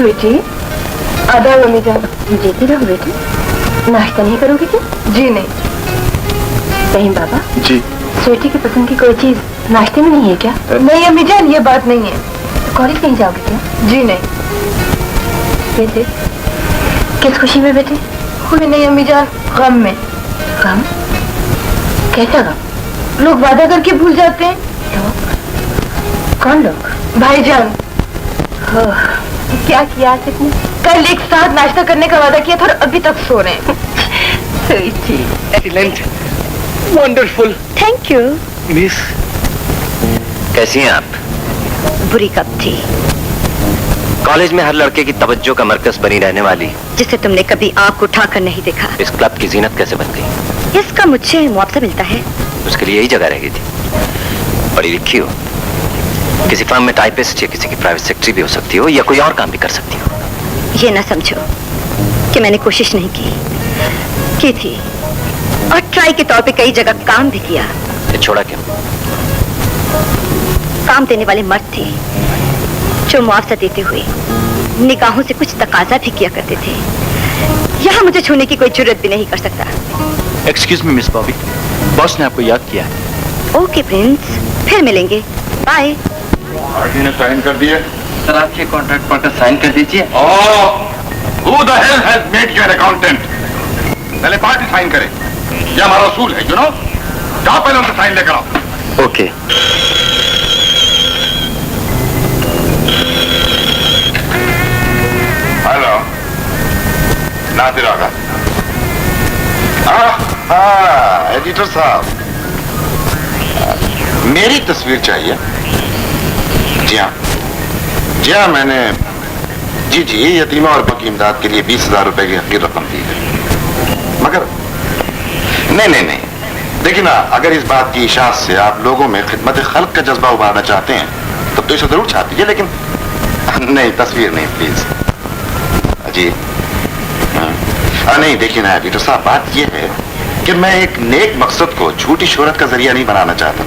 स्वीटी, आधा मम्मी जान। जीती रहो बेटी, नाश्ता नहीं करोगे क्या? जी नहीं। रहीम बाबा जी, स्वीटी की पसंद की कोई चीज नाश्ते में नहीं है क्या? नहीं अम्मी जान, ये बात नहीं है। तो कॉलेज नहीं जाओगे क्या? जी नहीं। बेटे किस खुशी में बेटे? खुशी नहीं अम्मी जान, गम में। गम? कैसा गम? लोग वादा करके भूल जाते हैं। लोग? कौन लोग? भाईजान। क्या किया आज इसने? कल एक साथ नाश्ता करने का वादा किया था और अभी तक सो रहे हैं। Excellent, wonderful. Thank you. Miss, कैसी हैं आप? बुरी कब थी? कॉलेज में हर लड़के की तवज्जो का मरकज बनी रहने वाली, जिसे तुमने कभी आंख उठाकर नहीं देखा। इस क्लब की जीनत कैसे बन गई? इसका मुझसे मुआवजा मिलता है। उसके लिए यही जगह रहेगी थी। पढ़ी लिखी हो, किसी फर्म में टाइपिस्ट या किसी की प्राइवेट सेक्रेटरी भी हो सकती हो, या कोई और काम भी कर सकती हो। ये ना समझो कि मैंने कोशिश नहीं की थी, और ट्राई के तौर पे कई जगह काम भी किया। ये छोड़ा क्यों? काम देने वाले मर्द थे जो मुआवजा देते हुए निगाहों से कुछ तकाजा भी किया करते थे। यहाँ मुझे छूने की कोई जरूरत भी नहीं कर सकता। Excuse me miss Bobby, boss ने आपको याद किया है। ओके प्रिंस, फिर मिलेंगे, बाय। पार्टी ने साइन कर दिए। सर आप ये कॉन्ट्रैक्ट पर साइन कर दीजिए। Who the hell has made you an accountant? पहले पार्टी साइन करे, ये हमारा असूल है, you know? जाओ पहले उनसे साइन लेकर आओ। ओके। हेलो, नादिर आगा। एडिटर साहब, मेरी तस्वीर चाहिए। जी हाँ, मैंने जी यतीमा और बकी इमदाद के लिए 20,000 रुपए की हकीर रकम दी है। मगर नहीं, देखिए ना, अगर इस बात की इशाअत से आप लोगों में खिदमत खल्क का जज्बा उभारना चाहते हैं तब तो इसे जरूर छाप दीजिए, लेकिन नहीं, तस्वीर नहीं प्लीज जी। नहीं, देखिए ना एडिटर साहब, बात यह है कि मैं एक नेक मकसद को झूठी शोहरत का जरिया नहीं बनाना चाहता।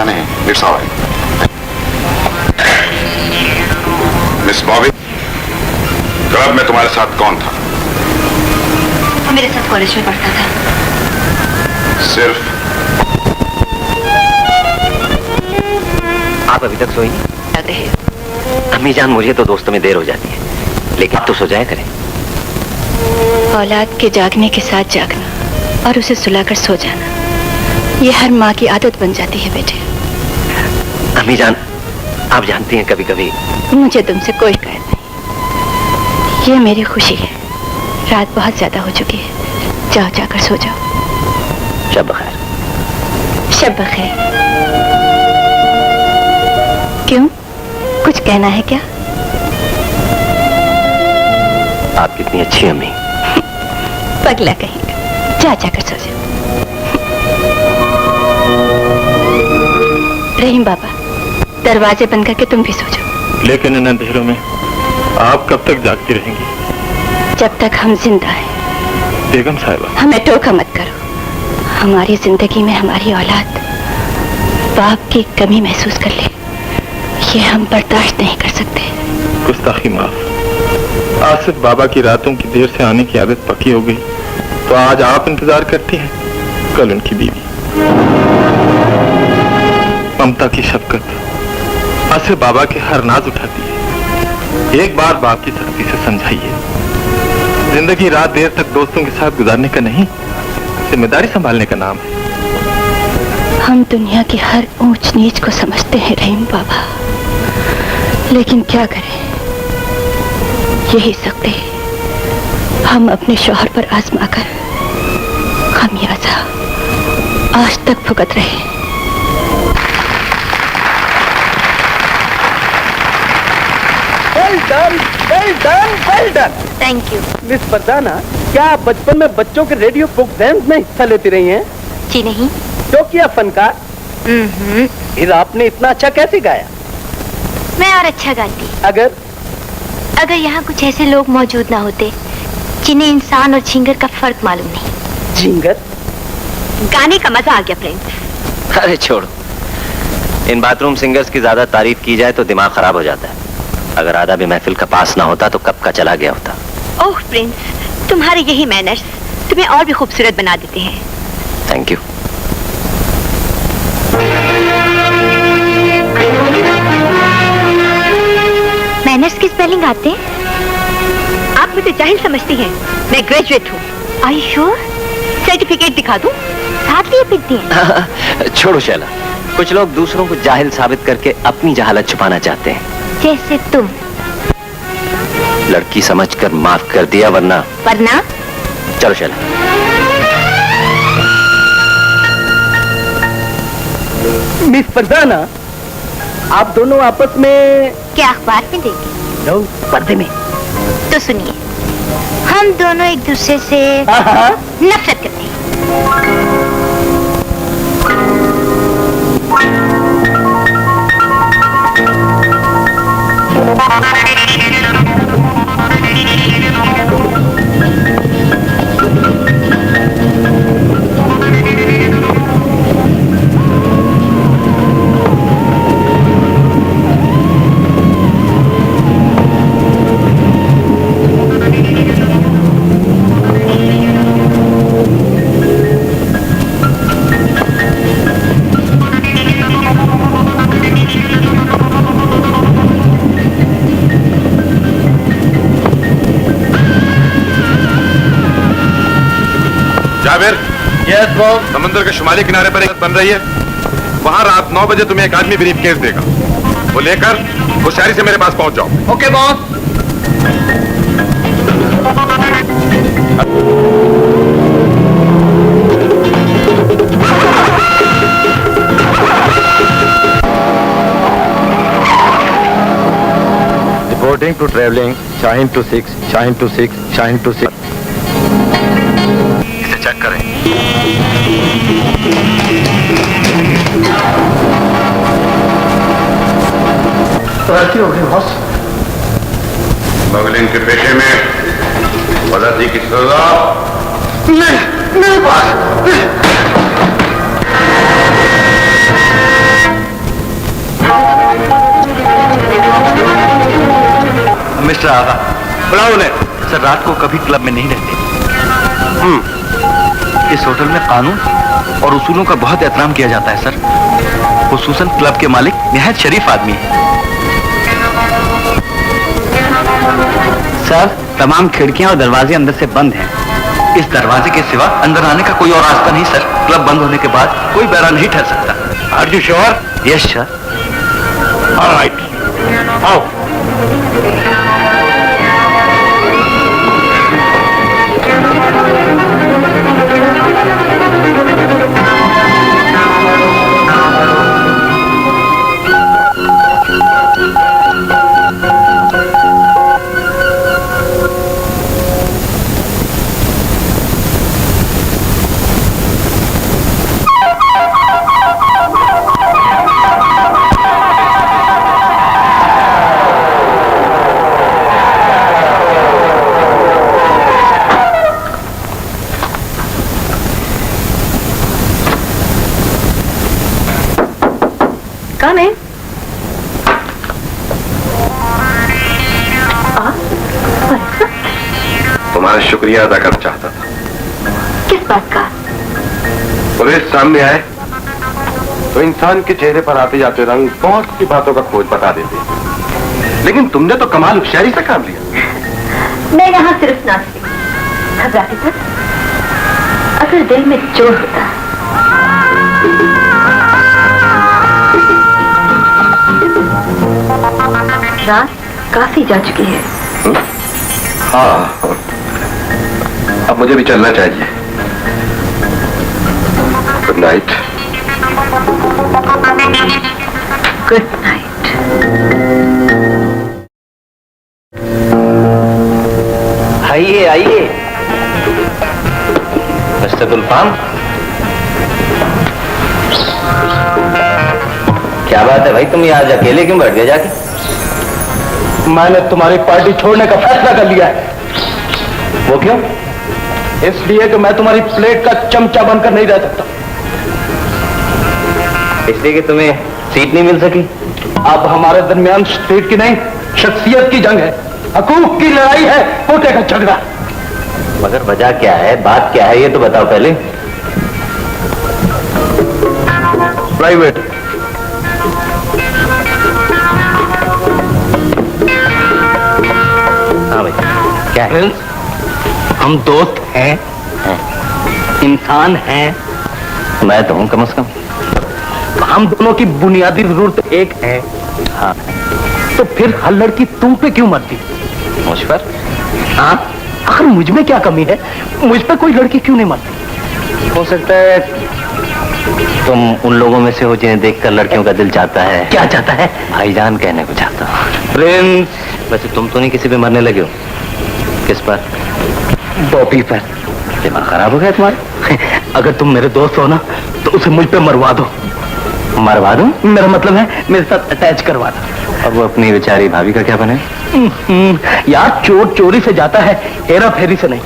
नहीं, it's alright. Miss Bobby, club में तुम्हारे साथ कौन था? मेरे साथ कॉलेज में पढ़ता था। सिर्फ? आप अभी तक सोई नहीं? जाते हैं। अम्मी जान, मुझे तो दोस्तों में देर हो जाती है, लेकिन अब तो सो जाया करें। औलाद के जागने के साथ जागना और उसे सुलाकर सो जाना, ये हर माँ की आदत बन जाती है बेटे। अम्मी जान, आप जानती हैं कभी कभी मुझे तुमसे कोई शिकायत नहीं, ये मेरी खुशी है। रात बहुत ज्यादा हो चुकी है, जाओ जाकर सो जाओ। शब बखैर। शब बखैर। क्यों, कुछ कहना है क्या? आप कितनी अच्छी अम्मी। पगला कहेगा, जा जाकर सो जाओ। रहीम बाबा, दरवाजे बंद करके तुम भी सो जाओ। लेकिन इन अंधेरों में आप कब तक जागती रहेंगी? जब तक हम जिंदा हैं। बेगम साहिबा, हमें टोका मत करो। हमारी जिंदगी में हमारी औलाद बाप की कमी महसूस कर ले, ये हम बर्दाश्त नहीं कर सकते। गुस्ताखी माफ। आसिफ बाबा की रातों की देर से आने की आदत पक्की हो गई, तो आज आप इंतजार करती हैं, कल उनकी बीवी। ममता की शफकत आसिफ बाबा के हर नाज उठाती है। एक बार बाप की सख्ती से समझाइए, जिंदगी रात देर तक दोस्तों के साथ गुजारने का नहीं, जिम्मेदारी संभालने का नाम है। हम दुनिया की हर ऊंच नीच को समझते हैं रहीम बाबा, लेकिन क्या करें, यही सकते हैं हम अपने शौहर पर आजमाकर खामियाजा आज तक भुगत रहे। Well done. Thank you. Miss Farzana, क्या आप बचपन में बच्चों के रेडियो प्रोग्राम्स में हिस्सा लेती रही हैं? जी नहीं। तो क्या फनकार? फिर आपने इतना अच्छा कैसे गाया? मैं और अच्छा गाती अगर यहाँ कुछ ऐसे लोग मौजूद ना होते जिन्हें इंसान और झींगर का फर्क मालूम नहीं। झींगर? गाने का मजा आ गया फ्रेंड। अरे छोड़ो, इन बाथरूम सिंगर्स की ज्यादा तारीफ की जाए तो दिमाग खराब हो जाता है। अगर आधा भी महफिल का पास ना होता तो कब का चला गया होता। ओह प्रिंस, तुम्हारे यही मैनर्स तुम्हें और भी खूबसूरत बना देते हैं। Thank you. मैनर्स की स्पेलिंग आते हैं? आप मुझे जाहिल समझती हैं। मैं ग्रेजुएट हूँ। Are you sure? सर्टिफिकेट दिखा दूँ? साथ लिए फिरती हैं। छोड़ो शैला, कुछ लोग दूसरों को जाहिल साबित करके अपनी जहालत छुपाना चाहते हैं। जैसे तुम। लड़की समझकर माफ कर दिया, वरना चलो शैला। मिस फरजाना, आप दोनों आपस में क्या अखबार में देखे? नो, पर्दे में। तो सुनिए, हम दोनों एक दूसरे से नफरत करते हैं। Jabir, yes boss. समुद्र के शुमाली किनारे पर एक बन रही है, वहां रात 9 बजे तुम्हें एक आदमी ब्रीफ केस देगा। वो लेकर होशियारी से मेरे पास पहुंच जाओ। Okay boss. Reporting to traveling, Shine to 6, Shine to 6, Shine to 6. इसे चेक करें। गलती हो गई बॉस। स्मगलिंग के पेशे में गलती की सजा नहीं बॉस। मिस्टर आगा, बुलाओ उन्हें। सर, रात को कभी क्लब में नहीं रहते। इस होटल में कानून और उसूलों का बहुत एहतराम किया जाता है सर। खुसूसन क्लब के मालिक निहायत शरीफ आदमी है। सर, तमाम खिड़कियां और दरवाजे अंदर से बंद हैं। इस दरवाजे के सिवा अंदर आने का कोई और रास्ता नहीं सर। क्लब बंद होने के बाद कोई बहरा नहीं ठहर सकता। Are you sure? Yes sir. Alright, आओ। Come in. तुम्हारा शुक्रिया अदा करना चाहता था। किस बात का? पुलिस सामने आए तो इंसान के चेहरे पर आते जाते रंग बहुत सी बातों का खोज बता देते, लेकिन तुमने तो कमाल होशियारी से काम लिया। मैं यहाँ सिर्फ नाचती, घबराती था। अगर दिल में जोर होता। रात काफी जा चुकी है। हाँ, अब मुझे भी चलना चाहिए। Good night. Good night. आइए आइए मिस्टर गुलफाम। क्या बात है भाई, तुम ये आज अकेले क्यों बैठ गए जाके? मैंने तुम्हारी पार्टी छोड़ने का फैसला कर लिया है। वो क्यों? इसलिए कि मैं तुम्हारी प्लेट का चमचा बनकर नहीं रह सकता। इसलिए कि तुम्हें सीट नहीं मिल सकी? अब हमारे दरमियान स्टेट की नहीं, शख्सियत की जंग है, हकूक की लड़ाई है, कोटे का झगड़ा। मगर वजह क्या है, बात क्या है, ये तो बताओ पहले। प्राइवेट। हाँ भाई, क्या है? हम दोस्त हैं, इंसान हैं। मैं तो हूं कम से कम। हम दोनों की बुनियादी जरूरत एक है। हाँ। तो फिर हर लड़की तुम पे क्यों मरती? मुझ पर? हाँ, आखिर मुझ में क्या कमी है? मुझ पे कोई लड़की क्यों नहीं मरती? हो सकता है तुम उन लोगों में से हो जिन्हें देखकर लड़कियों का दिल चाहता है। क्या चाहता है? भाईजान कहने को चाहता हूँ। प्रिंस। वैसे तुम तो नहीं किसी पे मरने लगे हो? किस पर? बॉबी पर। दिमाग खराब हो गया तुम्हारा? अगर तुम मेरे दोस्त हो ना, तो उसे मुझ पे मरवा दो। मरवा दूं? मेरा मतलब है मेरे साथ अटैच करवा दो। अब वो अपनी बेचारी भाभी का क्या बने? यार, चोर चोरी से जाता है, हेरा फेरी से नहीं।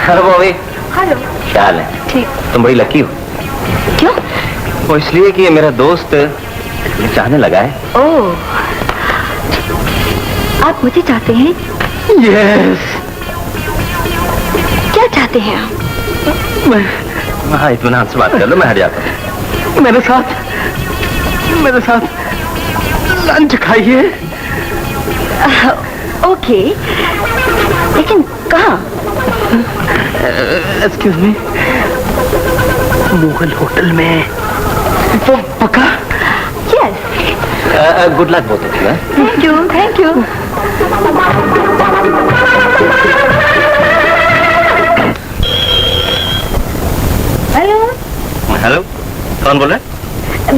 हेलो बॉबी। हेलो। क्या हाल है? ठीक। तुम बड़ी लकी हो। क्यों? वो इसलिए कि ये मेरा दोस्त मुझे चाहने लगा है। ओह, आप मुझे चाहते हैं? यस। क्या चाहते हैं आप? हाँ, इत्मीनान से बात कर लो, मैं हट जाता हूँ। मेरे साथ लंच खाइए। ओके, लेकिन कहाँ? एक्सक्यूज मी, मुगल होटल में। वो पक्का? Yes. Good luck both of you. Thank you, thank you. Hello. Hello, कौन बोल रहा है?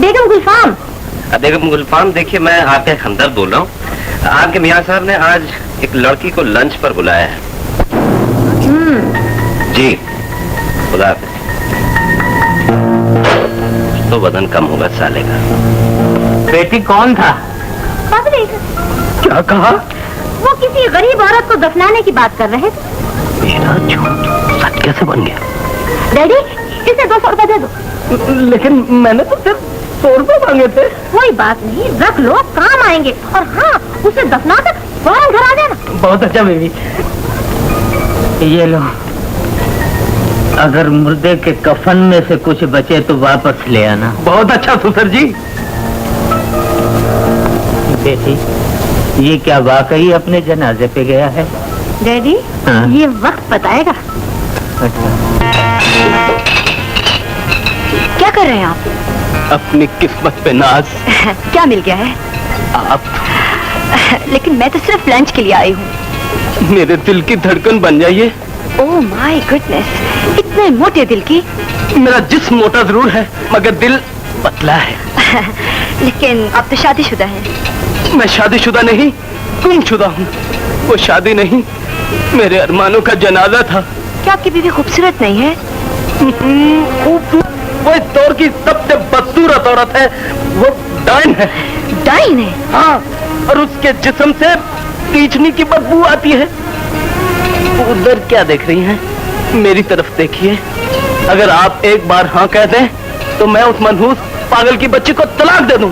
बेगम गुलफाम। बेगम गुलफाम, देखिए मैं आपके हमदर्द बोल रहा हूँ। आपके मियाँ साहब ने आज एक लड़की को लंच पर बुलाया है। जी, खुदा हाफिज। तो वजन कम होगा साले का। बेटी कौन था? क्या कहा? वो किसी गरीब औरत को दफनाने की बात कर रहे थे। मेरा झूठ सच कैसे बन गया? डैडी, इसे 200 रुपए दे दो। लेकिन मैंने तो सिर्फ 100 रुपए मांगे थे। कोई बात नहीं, रख लो, काम आएंगे। और हाँ, उसे दफना कर फौरन घर आ जाना। बहुत अच्छा बेबी। ये लो, अगर मुर्दे के कफन में से कुछ बचे तो वापस ले आना। बहुत अच्छा सुसर जी। बेटी, ये क्या वाकई अपने जनाजे पे गया है? डैडी, हाँ? ये वक्त बताएगा। क्या कर रहे हैं आप? अपनी किस्मत पे नाज। क्या मिल गया है? आप लेकिन मैं तो सिर्फ लंच के लिए आई हूँ। मेरे दिल की धड़कन बन जाइए। ओह माय गुडनेस, इतने मोटे दिल की। मेरा जिस्म मोटा जरूर है, मगर दिल पतला है। लेकिन आप तो शादीशुदा हैं। मैं शादीशुदा नहीं, गुमशुदा हूँ। वो शादी नहीं, मेरे अरमानों का जनाजा था। क्या आपकी बीवी खूबसूरत नहीं है? वो इस दौर की सबसे बदसूरत औरत है। वो डाइन है। डाइन है? हाँ, और उसके जिस्म से कीचनी की बदबू आती है। उधर क्या देख रही हैं? मेरी तरफ देखिए। अगर आप एक बार हाँ कह दें तो मैं उस मनहूस पागल की बच्ची को तलाक दे दूं।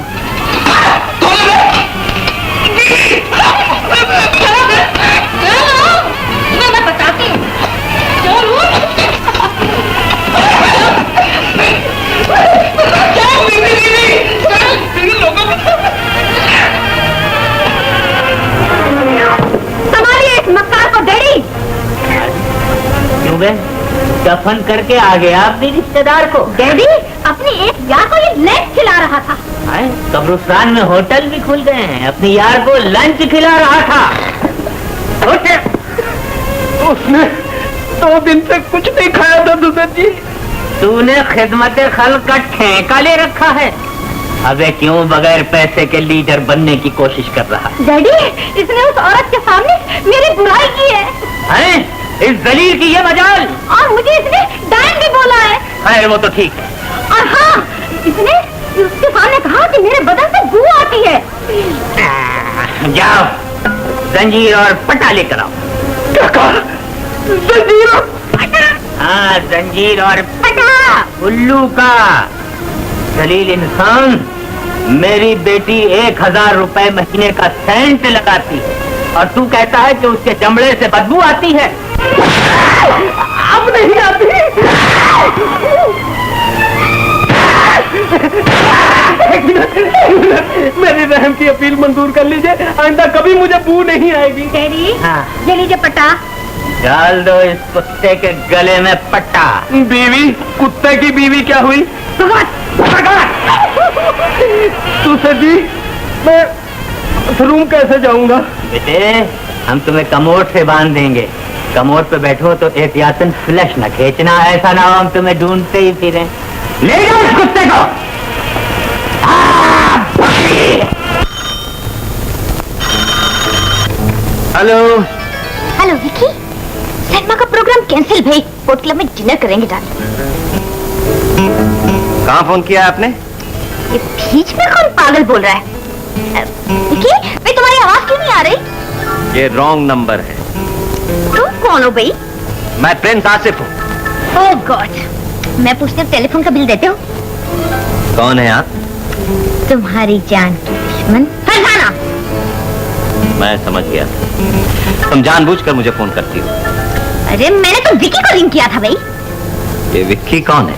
मैं बताती हूँ। संभालिए इस मक्कार को डैडी। क्यों बे? दफन करके आ गया अपने रिश्तेदार को? डैडी, अपनी एक यार को ये लंच खिला रहा था। कब्रिस्तान में होटल भी खुल गए हैं, अपनी यार को लंच खिला रहा था। उसने 2 दिन से कुछ नहीं खाया था दुसर जी। तूने खिदमत खल्क का ठेका ले रखा है। अबे क्यों बगैर पैसे के लीडर बनने की कोशिश कर रहा डैडी, इसने उस औरत के सामने मेरी बुराई की है। इस दलील की ये मजाल। और मुझे इसने डाइन भी बोला है। खैर वो तो ठीक है। और हाँ, इसने उसके सामने कहा कि मेरे बदन से बू आती है। जाओ जंजीर और पटा लेकर आओ। जंजीर और पटा? हाँ, जंजीर और पटा। उल्लू का जलील इंसान, मेरी बेटी 1000 रुपए महीने का सेंट लगाती है और तू कहता है कि उसके चमड़े से बदबू आती है। अब नहीं आती। एक मिनट, मेरी रहम की अपील मंजूर कर लीजिए, आइंदा कभी मुझे बू नहीं आएगी। डैडी, हाँ। ले लीजिए पट्टा। डाल दो इस कुत्ते के गले में पट्टा। बीवी, कुत्ते की बीवी क्या हुई? तुझसे जी, मैं रूम कैसे जाऊंगा? बेटे, हम तुम्हें कमोड से बांध देंगे। कमोड पे बैठो तो एहतियातन फ्लैश न खींचना, ऐसा ना हो हम तुम्हें ढूंढते ही फिरें। ले जाओ इस कुत्ते को। हेलो। हेलो विकी, सिनेमा का प्रोग्राम कैंसिल भाई, स्पोर्ट क्लब में डिनर करेंगे डार्लिंग। कहाँ फोन किया आपने? ये बीच में कौन पागल बोल रहा है? विकी, भाई तुम्हारी आवाज क्यों नहीं आ रही? ये रॉन्ग नंबर है। तुम कौन हो भाई? मैं प्रिंस आसिफ हूँ। ओह गॉड, मैं पूछते टेलीफोन का बिल देते हो? कौन है आप? तुम्हारी जान की दुश्मन फरहाना। मैं समझ गया। तुम जानबूझकर मुझे फोन करती हो। अरे मैंने तो विकी को रिंग किया था भाई। ये विक्की कौन है?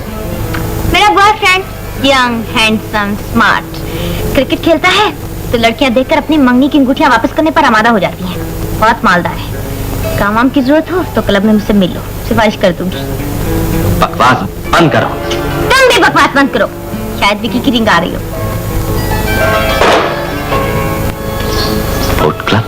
मेरा boyfriend, young, handsome, smart. Cricket खेलता है तो लड़कियां देखकर अपनी मंगनी की अंगूठियां वापस करने पर आमादा हो जाती हैं। बहुत मालदार है। काम वाम की जरूरत हो तो क्लब में मुझसे मिल लो, सिफारिश कर दूंगी। बकवास बंद करो। तुम भी बकवास बंद करो, शायद विकी की रिंग आ रही हो। Sport club?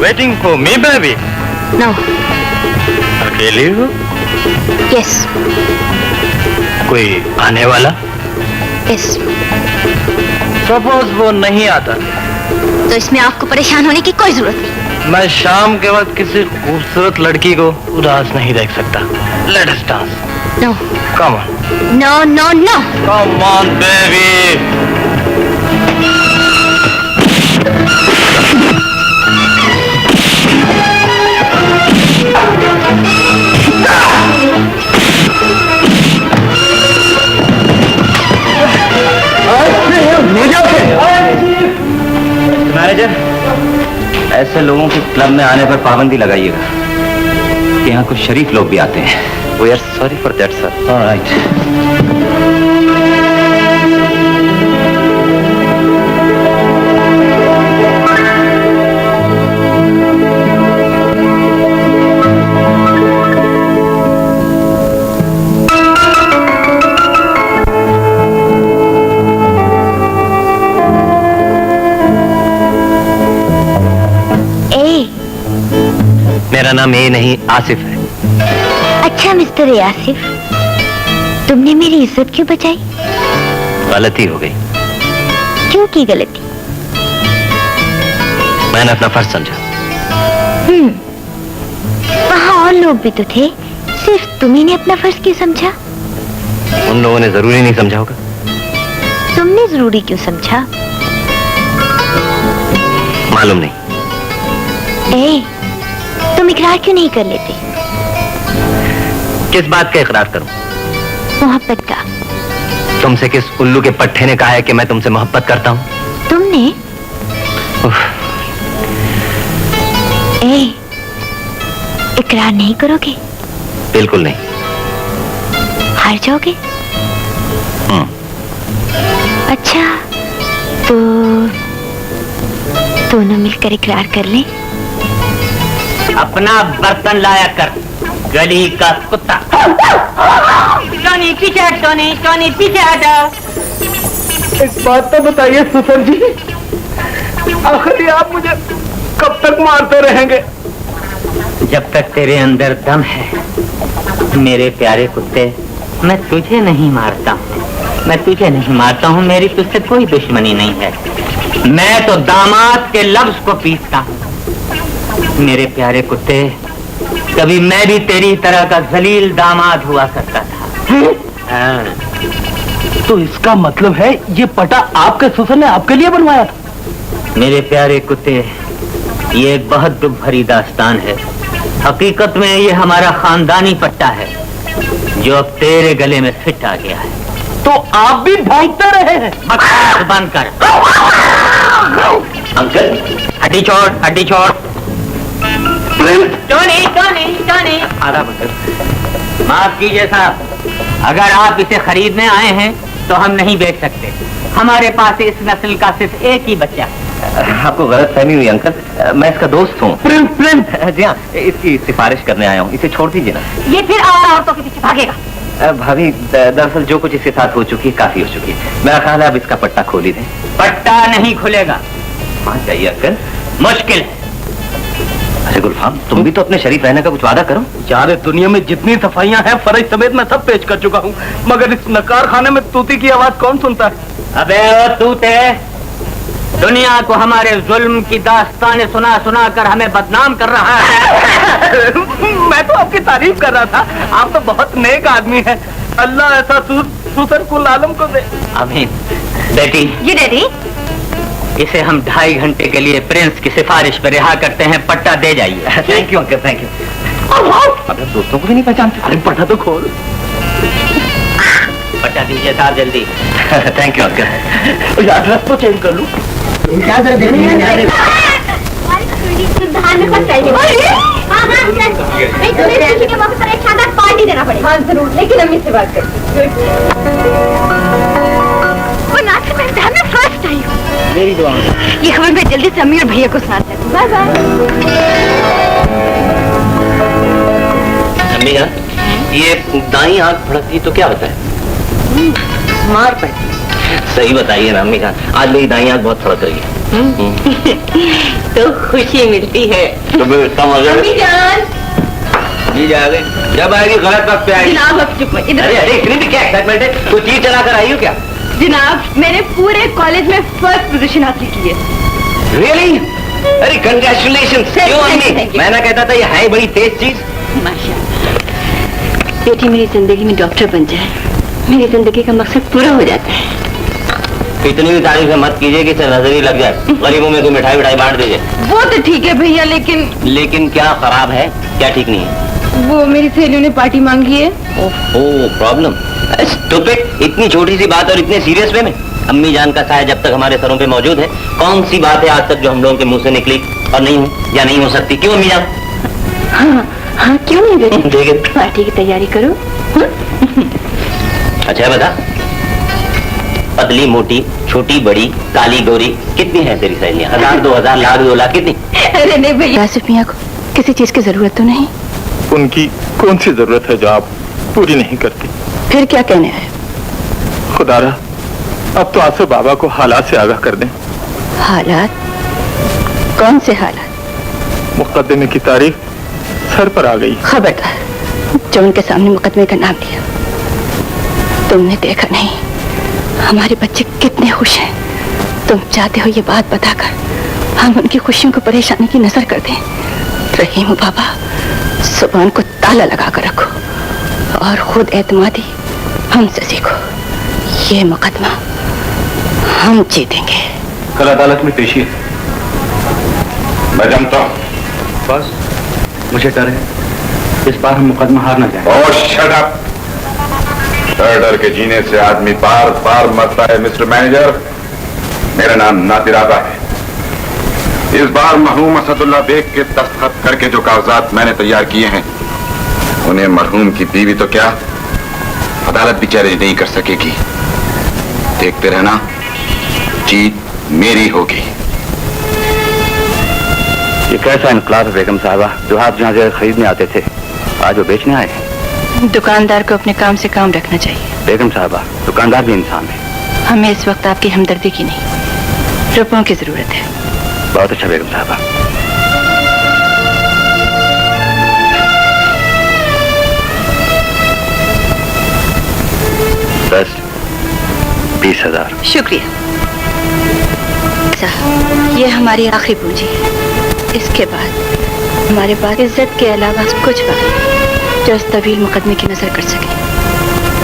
Waiting for me, baby? No. अकेले हो? Yes. कोई आने वाला? Yes. सपोज वो नहीं आता, तो इसमें आपको परेशान होने की कोई जरूरत नहीं। मैं शाम के वक्त किसी खूबसूरत लड़की को उदास नहीं देख सकता। Let us dance. No. Come on. No, no, no. Come on, baby. Manager, ऐसे लोगों के क्लब में आने पर पाबंदी लगाइएगा। यहाँ कुछ शरीफ लोग भी आते हैं। We are sorry for that, sir. All right. मेरा नाम ए नहीं आसिफ है। अच्छा मिस्टर आसिफ, तुमने मेरी इज्जत क्यों बचाई? गलती हो गई। क्यों की गलती? मैंने अपना फर्ज समझा। वहाँ और लोग भी तो थे, सिर्फ तुम्ही ने अपना फर्ज क्यों समझा? उन लोगों ने जरूरी नहीं समझा होगा। तुमने जरूरी क्यों समझा? मालूम नहीं। ए, तुम इकरार क्यों नहीं कर लेते? किस बात का इकरार करूं? मोहब्बत का। तुमसे किस उल्लू के पट्टे ने कहा है कि मैं तुमसे मोहब्बत करता हूं? तुमने? ए, इकरार नहीं करोगे? बिल्कुल नहीं। हार जाओगे? अच्छा, तो दोनों मिलकर इकरार कर लें। अपना बर्तन लाया कर, गली का कुत्ता। टोनी पीछे हट, टोनी पीछे हट। एक बात तो बताइए सुसर जी, आखिर आप मुझे कब तक मारते रहेंगे? जब तक तेरे अंदर दम है मेरे प्यारे कुत्ते, मैं तुझे नहीं मारता हूँ, मेरी तुझसे कोई दुश्मनी नहीं है। मैं तो दामाद के लफ्ज को पीसता हूँ। मेरे प्यारे कुत्ते, कभी मैं भी तेरी तरह का जलील दामाद हुआ करता था। हाँ। तो इसका मतलब है ये पटा आपके ससुर ने आपके लिए बनवाया था? मेरे प्यारे कुत्ते, ये एक बहुत दुख भरी दास्तान है। हकीकत में ये हमारा खानदानी पट्टा है जो अब तेरे गले में फिट आ गया है। तो आप भी भागते रहे हैं? बकवास बंद कर। अंकल, हड्डी छोड़। टोनी। आधा अंकल। माफ कीजिए साहब, अगर आप इसे खरीदने आए हैं तो हम नहीं बेच सकते। हमारे पास इस नस्ल का सिर्फ एक ही बच्चा है। आपको गलत फहमी हुई अंकल, मैं इसका दोस्त हूँ। प्रिंस। जी हाँ, इसकी सिफारिश करने आया हूँ, इसे छोड़ दीजिए ना। ये फिर और औरतों के पीछे भागेगा। भाभी, दरअसल जो कुछ इसके साथ हो चुकी है काफी हो चुकी है। मेरा ख्याल है अब इसका पट्टा खोल ही दें। पट्टा नहीं खुलेगा। मान जाइए अंकल। मुश्किल है। अरे गुलफाम, तुम भी तो अपने शरीफ रहने का कुछ वादा करो। सारे दुनिया में जितनी सफाइयां हैं फर्ज समेत मैं सब पेश कर चुका हूँ, मगर इस नकार खाने में तूती की आवाज कौन सुनता है? अबे ओ तूते, दुनिया को हमारे जुल्म की दास्तानें सुना कर हमें बदनाम कर रहा है। मैं तो आपकी तारीफ कर रहा था, आप तो बहुत नेक आदमी हैं। अल्लाह ऐसा सुसर कुल आलम को दे। अभी बेटी, जी डैडी। इसे हम 2.5 घंटे के लिए प्रिंस की सिफारिश पर रिहा करते हैं। पट्टा दे जाइए। Thank you uncle, thank you. अब दोस्तों को भी नहीं पहचानते। अरे पटा तो खोल। पट्टा दीजिए साहब, जल्दी। Thank you uncle. एड्रेस तो चेंज कर लूं। पार्टी देना पड़ेगा। हाँ जरूर, लेकिन अम्मी से बात कर। मैं फर्स्ट आई हूँ। मेरी दुआ। ये खबर मैं जल्दी से अम्मी और भैया को सुनाता हूँ। Bye bye. अम्मी जान, ये दाई आंख भड़कती तो क्या होता है? मार पड़ती। सही बताइए ना अम्मी जान, आज मेरी दाई आंख बहुत फड़क रही है। तो खुशी मिलती है। तो फिर इसका मतलब अम्मी जान। जी जाएगी, जब आएगी गलत वक्त पे आएगी। जनाब अब चुप इधर। अरे इतनी भी क्या एक्साइटमेंट है? कोई चीज चला कर आई हो क्या? जनाब, मैंने पूरे कॉलेज में फर्स्ट पोजीशन हासिल की है। रियली? अरे कंग्रेचुलेशंस। क्यों अम्मी? मैं ना कहता था ये है बड़ी तेज चीज। माशाल्लाह। बेटी मेरी जिंदगी में डॉक्टर बन जाए, मेरी जिंदगी का मकसद पूरा हो जाता है। इतनी भी तारीफ मत कीजिए कि इसे नजर ही लग जाए। गरीबों में कोई मिठाई बांट दीजिए। वो तो ठीक है भैया, लेकिन क्या खराब है? क्या ठीक नहीं है? वो मेरी सहेलियों ने पार्टी मांगी है। ओह प्रॉब्लम। स्टूपिड, इतनी छोटी सी बात और इतने सीरियस वे में? अम्मी जान का साया जब तक हमारे सरों पे मौजूद है, कौन सी बात है आज तक जो हम लोगों के मुंह से निकली और नहीं हुई या नहीं हो सकती? क्यों अम्मी जान? हाँ क्यों नहीं बेटी? देखिए, पार्टी की तैयारी करो। अच्छा बता, पतली मोटी छोटी बड़ी काली गोरी कितनी है तेरी सहेलियां? 1000 2000 लाख 2 लाख कितनी? अरे नहीं भैया, आसिफ मियां को किसी चीज की जरूरत तो नहीं? उनकी कौन सी जरूरत है जो आप पूरी नहीं करती? फिर क्या कहने आए? खुदारा, अब तो आसिफ बाबा को हालात से आगाह कर दें। हालात? कौन से हालात? मुकदमे की तारीख सर पर आ गई। खबरदार, जो उनके सामने मुकदमे का नाम लिया। तुमने देखा नहीं हमारे बच्चे कितने खुश हैं। तुम चाहते हो ये बात बताकर हम उनकी खुशियों को परेशानी की नजर कर दें? रहीम बाबा, जुबान को ताला लगा कर रखो और खुद एतमादी हमसे सीखो। ये मुकदमा हम जीतेंगे। कल अदालत में पेशी है। मैं जानता हूँ। बस मुझे डर है इस बार हम मुकदमा हार ना जाए। और शट अप। डर डर के जीने से आदमी बार बार मरता है मिस्टर मैनेजर। मेरा नाम नादिर आगा है। इस बार मरहूम असदुल्ला बेग के दस्तखत करके जो कागजात मैंने तैयार किए हैं, उन्हें मरहूम की बीवी तो क्या अदालत भी चैलेंज नहीं कर सकेगी। देखते रहना, जीत मेरी होगी। ये कैसा इनकलाब है बेगम साहबा, जो आप जहाँ जगह खरीदने आते थे आज वो बेचने आए हैं। दुकानदार को अपने काम से काम रखना चाहिए। बेगम साहबा, दुकानदार भी इंसान है। हमें इस वक्त आपकी हमदर्दी की नहीं, रुपयों की जरूरत है। बहुत अच्छा बेगम साहबा। बस 20,000। शुक्रिया साहब, ये हमारी आखिरी पूंजी है। इसके बाद हमारे पास इज्जत के अलावा कुछ बाकी नहीं जो इस तवील मुकदमे की नजर कर सके।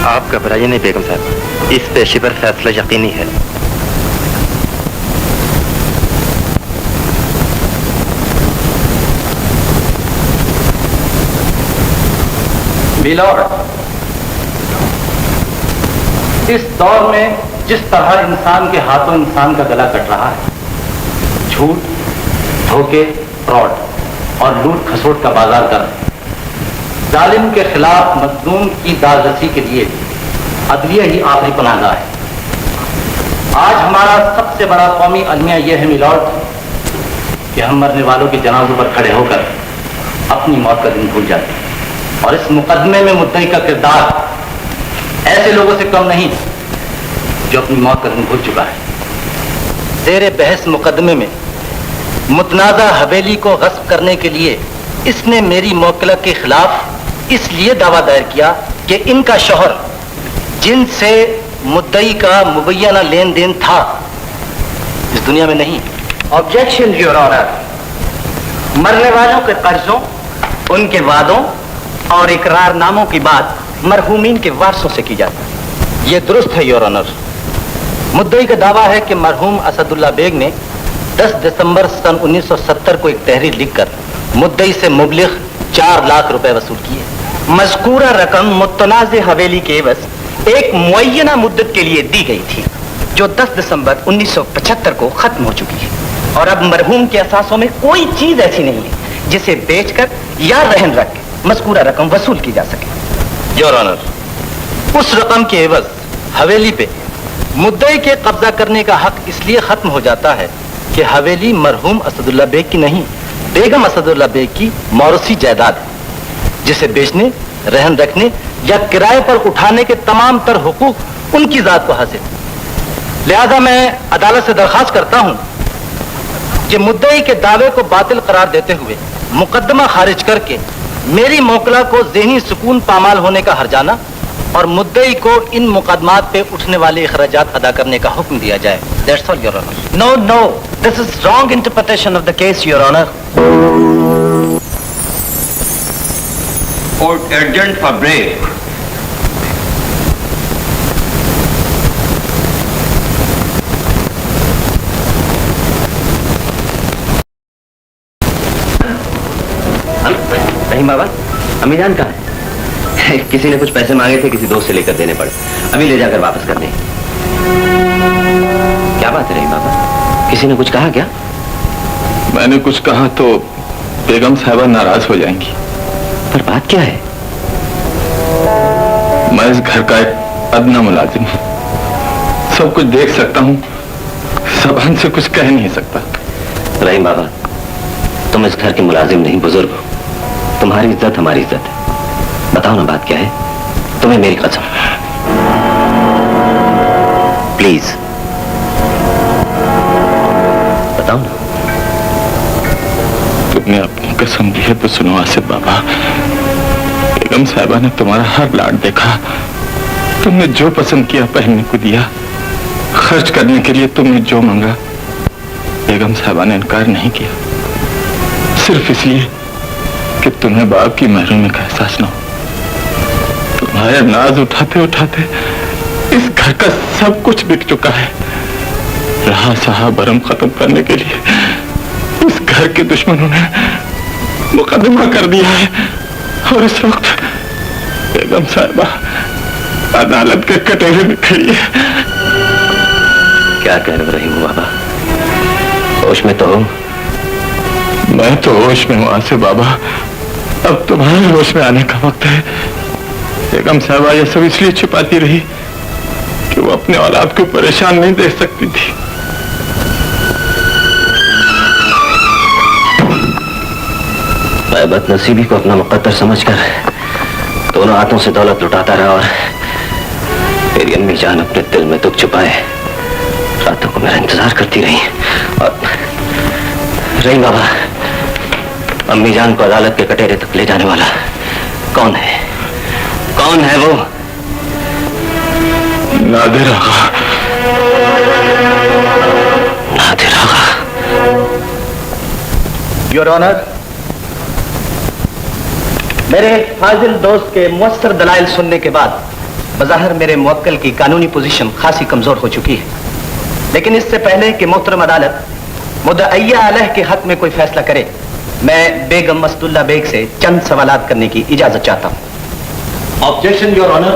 आप घबराइए नहीं बेगम साहब, इस पेशे पर फैसला यकीनी है। मिलॉर्ड, इस दौर में जिस तरह इंसान के हाथों इंसान का गला कट रहा है, झूठ, धोखे, फ्रॉड और लूट खसोट का बाजार कर जालिम के खिलाफ मजलूम की दादरसी के लिए अदलिया ही आखिरी पनाहगाह है। आज हमारा सबसे बड़ा कौमी अलमिया यह है मिलॉर्ड कि हम मरने वालों के जनाजों पर खड़े होकर अपनी मौत का दिन भूल जाते हैं और इस मुकदमे में मुद्दई का किरदार ऐसे लोगों से कम नहीं जो अपनी मौत का दिन भूल चुका है। ज़ेरे बहस मुकदमे में मुतनाज़ा हवेली को गस्ब करने के लिए इसने मेरी मौकला के खिलाफ इसलिए दावा दायर किया कि इनका शौहर जिनसे मुद्दई का मुबैना लेन देन था इस दुनिया में नहीं। ऑब्जेक्शन योर ऑनर, मरने वालों के कर्जों, उनके वादों और इकरारनामों की बात मरहूमीन के वारसों से की जाती है। ये दुरुस्त है योर ऑनर। मुद्दई का दावा है कि मरहूम असदुल्ला बेग ने 10 दिसंबर सन 1970 को एक तहरीर लिखकर मुद्दई से मुबलिग 4 लाख रुपए वसूल किए। मज़कूरा रकम मुतनाज़ हवेली के एवज एक मुअय्यना मुद्दत के लिए दी गई थी जो 10 दिसंबर 1975 को खत्म हो चुकी है और अब मरहूम के असासों में कोई चीज ऐसी नहीं है जिसे बेचकर या रहन रख के मज़कूरा रकम वसूल की जा सके। योर ऑनर, उस रकम के एवज हवेली पे मुद्दई के कब्जा करने का हक इसलिए खत्म हो जाता है कि हवेली मरहूम असदुल्ला बेग की नहीं, बेगम असदुल्ला बेग की मौरूसी जायदाद है जिसे बेचने, रहन रखने या किराए पर उठाने के तमाम तर हुकूक उनकी जात को हासिल। लिहाजा मैं अदालत से दरखास्त करता हूं कि मुद्दई के दावे को बातिल करार देते हुए मुकदमा खारिज करके मेरी मौकला को ज़हनी सुकून पामाल होने का हर्जाना और मुद्दई को इन मुकदमात पे उठने वाले अखराजात अदा करने का हुक्म दिया जाए। That's all, Your Honor. No, no, this is wrong interpretation of the case, Your Honor. Court adjourned for break. रहीम बाबा, अम्मी जान कहाँ है? किसी ने कुछ पैसे मांगे थे, किसी दोस्त से लेकर देने पड़े, अभी ले जाकर वापस कर दें। क्या बात है रहीम बाबा, किसी ने कुछ कहा क्या? मैंने कुछ कहा तो बेगम साहबा नाराज हो जाएंगी। पर बात क्या है? मैं इस घर का एक अदना मुलाजिम हूं, सब कुछ देख सकता हूं, ज़बान से कुछ कह नहीं सकता। रहीम बाबा, तुम इस घर के मुलाजिम नहीं, बुजुर्ग हो। तुम्हारी इज्जत हमारी इज्जत है। बताओ ना बात क्या है, तुम्हें मेरी कसम। प्लीज बताओ ना। तुमने अपनी कसम दी है तो सुनो आसिफ बाबा। बेगम साहबा ने तुम्हारा हर लाड देखा, तुमने जो पसंद किया पहनने को दिया, खर्च करने के लिए तुमने जो मांगा बेगम साहबा ने इनकार नहीं किया, सिर्फ इसलिए कि तुम्हें बाप की महरूमी का एहसास न हो। तुम्हारे नाज उठाते उठाते इस घर का सब कुछ बिक चुका है। रहा सहा बरम खत्म करने के लिए इस घर के दुश्मनों ने मुकदमा कर दिया है और इस वक्त बेगम साहिबा अदालत के कटोरे में खड़ी है। क्या कह रही हूँ बाबा, होश में तो हो? मैं तो होश में हूँ आसिफ बाबा, अब तुम्हारे होश में आने का वक्त है। बेगम साहिबा ये सब इसलिए छिपाती रही कि वो अपने औलाद को परेशान नहीं देख सकती थी। मैं बदनसीबी को अपना मुकद्दर समझकर दोनों हाथों से दौलत लुटाता रहा और मेरी अम्मी जान अपने दिल में दुख छुपाए रातों को मेरा इंतजार करती रही। और रही बाबा, अम्मी जान को अदालत के कटहरे तक ले जाने वाला कौन है? कौन है वो? नादिर आगा। नादिर आगा। योर ऑनर, मेरे फाजिल दोस्त के मुअस्सर दलाइल सुनने के बाद बज़ाहिर मेरे मुवक्किल की कानूनी पोजीशन खासी कमजोर हो चुकी है, लेकिन इससे पहले कि मोहतरम अदालत मुद्दईया अलैह के हक में कोई फैसला करे, मैं बेगम मस्तुल्ला बेग से चंद सवालात करने की इजाजत चाहता हूं। Objection your honour.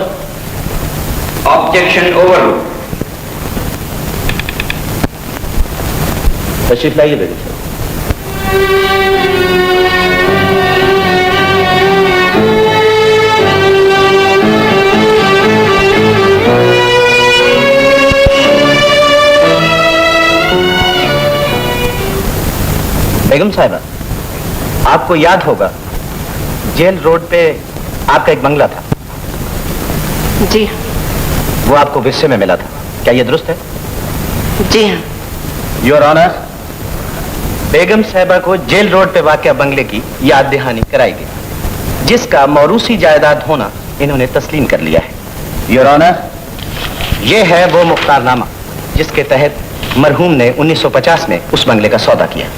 Objection over. तशरीफ लाइए बेगम साहब। बेगम साहिबा, आपको याद होगा जेल रोड पे आपका एक बंगला था। जी वो आपको विरसे में मिला था, क्या ये दुरुस्त है? जी हाँ। योर ऑनर, बेगम साहिबा को जेल रोड पे वाक़या बंगले की याद दहानी कराई गई, जिसका मौरूसी जायदाद होना इन्होंने तस्लीम कर लिया है। योर ऑनर, ये है वो मुख्तारनामा जिसके तहत मरहूम ने 1950 में उस बंगले का सौदा किया,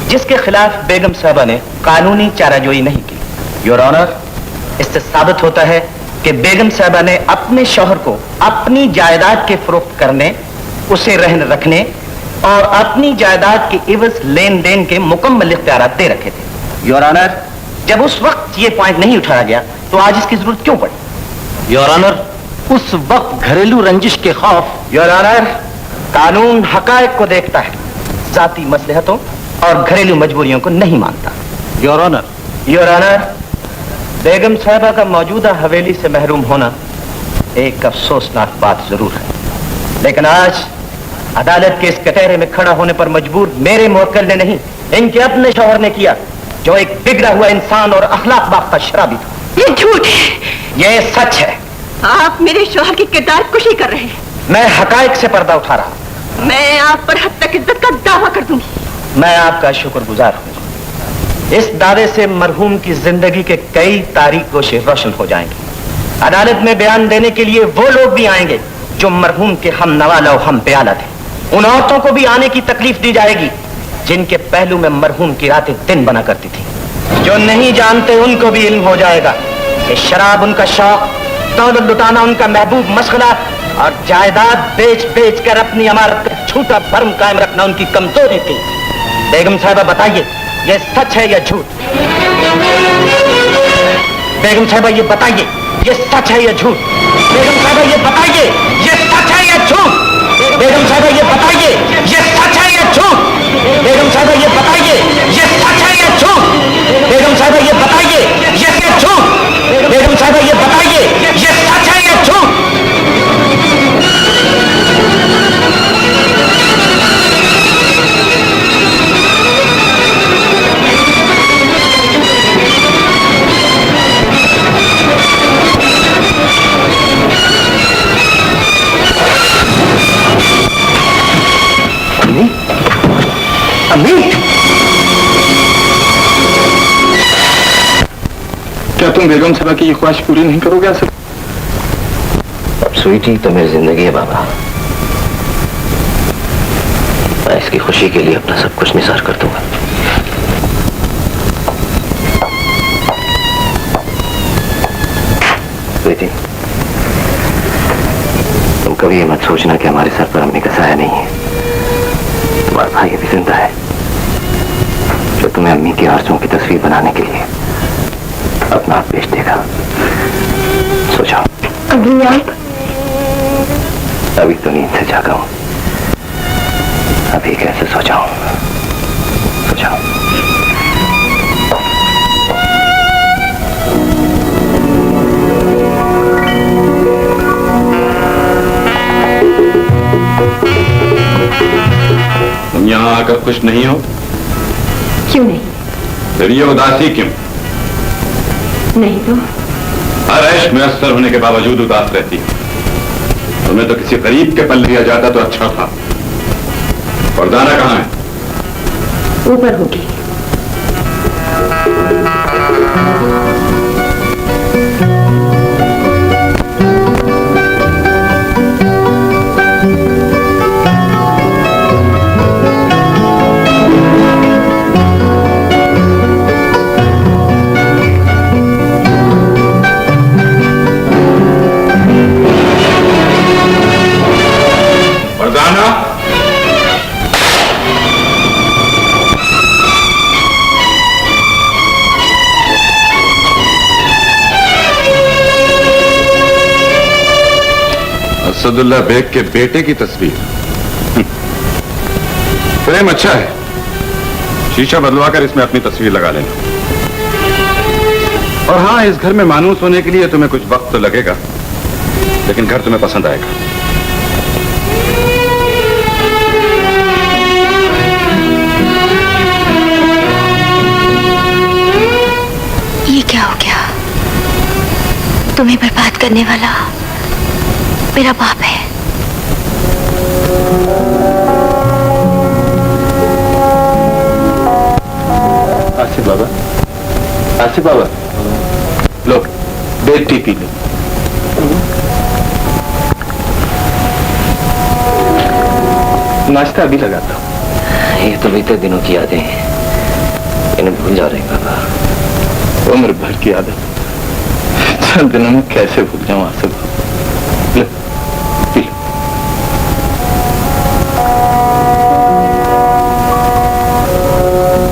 जिसके खिलाफ बेगम साहबा ने कानूनी चाराजोई नहीं की। योर ऑनर, इससे साबित होता है कि बेगम साहबा ने अपने शौहर को अपनी जायदाद के फरोख्त करने, उसे रहन रखने और अपनी जायदाद के इवज लेन देन के मुकम्मल इख्तियारात दे रखे थे। योर ऑनर, जब उस वक्त ये पॉइंट नहीं उठाया गया तो आज इसकी जरूरत क्यों पड़ी? योर ऑनर, उस वक्त घरेलू रंजिश के खौफ। योर ऑनर, कानून हकायक को देखता है, जाती मसलहतों और घरेलू मजबूरियों को नहीं मानता। योर ऑनर, योर ऑनर, बेगम साहबा का मौजूदा हवेली से महरूम होना एक अफसोसनाक बात जरूर है, लेकिन आज अदालत के इस कटहरे में खड़ा होने पर मजबूर मेरे मुवक्किल ने नहीं, इनके अपने शौहर ने किया, जो एक बिगड़ा हुआ इंसान और अखलाक बाख्ता शराबी था। ये झूठ है। ये सच है। आप मेरे शौहर की किरदार कुशी कर रहे हैं। मैं हकायक से पर्दा उठा रहा हूं। मैं आप पर हद तक इज्जत का दावा कर दूंगी। मैं आपका शुक्रगुजार हूं। इस दावे से मरहूम की जिंदगी के कई तारीख गोशे रोशन हो जाएंगे। अदालत में बयान देने के लिए वो लोग भी आएंगे जो मरहूम के हम नवाला और हम प्याला थे। उन औरतों को भी आने की तकलीफ दी जाएगी जिनके पहलू में मरहूम की रातें दिन बना करती थी। जो नहीं जानते उनको भी इल्म हो जाएगा कि शराब उनका शौक, दौलत लुटाना उनका महबूब मशगला और जायदाद बेच बेच कर अपनी इमारत का झूठा भरम कायम रखना उनकी कमजोरी थी। बेगम साहिबा, बताइए, ये सच है या झूठ? बेगम साहिबा, ये बताइए, ये सच है या झूठ? बेगम साहिबा, ये बताइए, ये सच है या झूठ? बेगम साहिबा, ये बताइए, ये सच है या झूठ? बेगम साहिबा, ये बताइए, ये सच है या झूठ? बेगम साहिबा, ये बताइए, ये झूठ? बेगम साहिबा, ये बताइए, ये सच है या झूठ? अम्मी, क्या तुम बेगम साहबा की ये ख्वाहिश पूरी नहीं करोगे? असर अब स्वीटी तो मेरी जिंदगी है बाबा, मैं इसकी खुशी के लिए अपना सब कुछ निसार कर दूंगा। स्वीटी, तुम कभी ये मत सोचना कि हमारे सर पर अम्मी का साया नहीं है। तुम्हारा भाई भी जिंदा है जो तुम्हें अम्मी की आरज़ुओं की तस्वीर बनाने के लिए अपना आप बेच देगा। सो जाओ। अभी आप? अभी तो नींद से जागा हूं, अभी कैसे सो जाऊं? सो जाओ। यहाँ कर खुश नहीं हो? क्यों नहीं? फिर ये उदासी क्यों? नहीं तो हर ऐश मुयस्सर होने के बावजूद उदास रहती है। तुम्हें तो किसी गरीब के पल लिया जाता तो अच्छा था। फरजाना कहाँ है? ऊपर होगी। फरजाना, असदुल्ला बेग के बेटे की तस्वीर। प्रेम अच्छा है, शीशा बदलवाकर इसमें अपनी तस्वीर लगा लेना। और हाँ, इस घर में मानूस होने के लिए तुम्हें कुछ वक्त तो लगेगा, लेकिन घर तुम्हें पसंद आएगा। ये क्या हो गया? तुम्हें बर्बाद करने वाला मेरा बाप है। आसिफ बाबा, आसिफ बाबा, लो बेड टी पी लो। नाश्ता अभी लगाता हूँ। ये तो बीते दिनों की यादें हैं, इन्हें भूल जा रहे हैं बाबा। उम्र भर की आदत, चंद दिनों में कैसे भूल जाऊं आसिफ बाबा। लो, पी लो।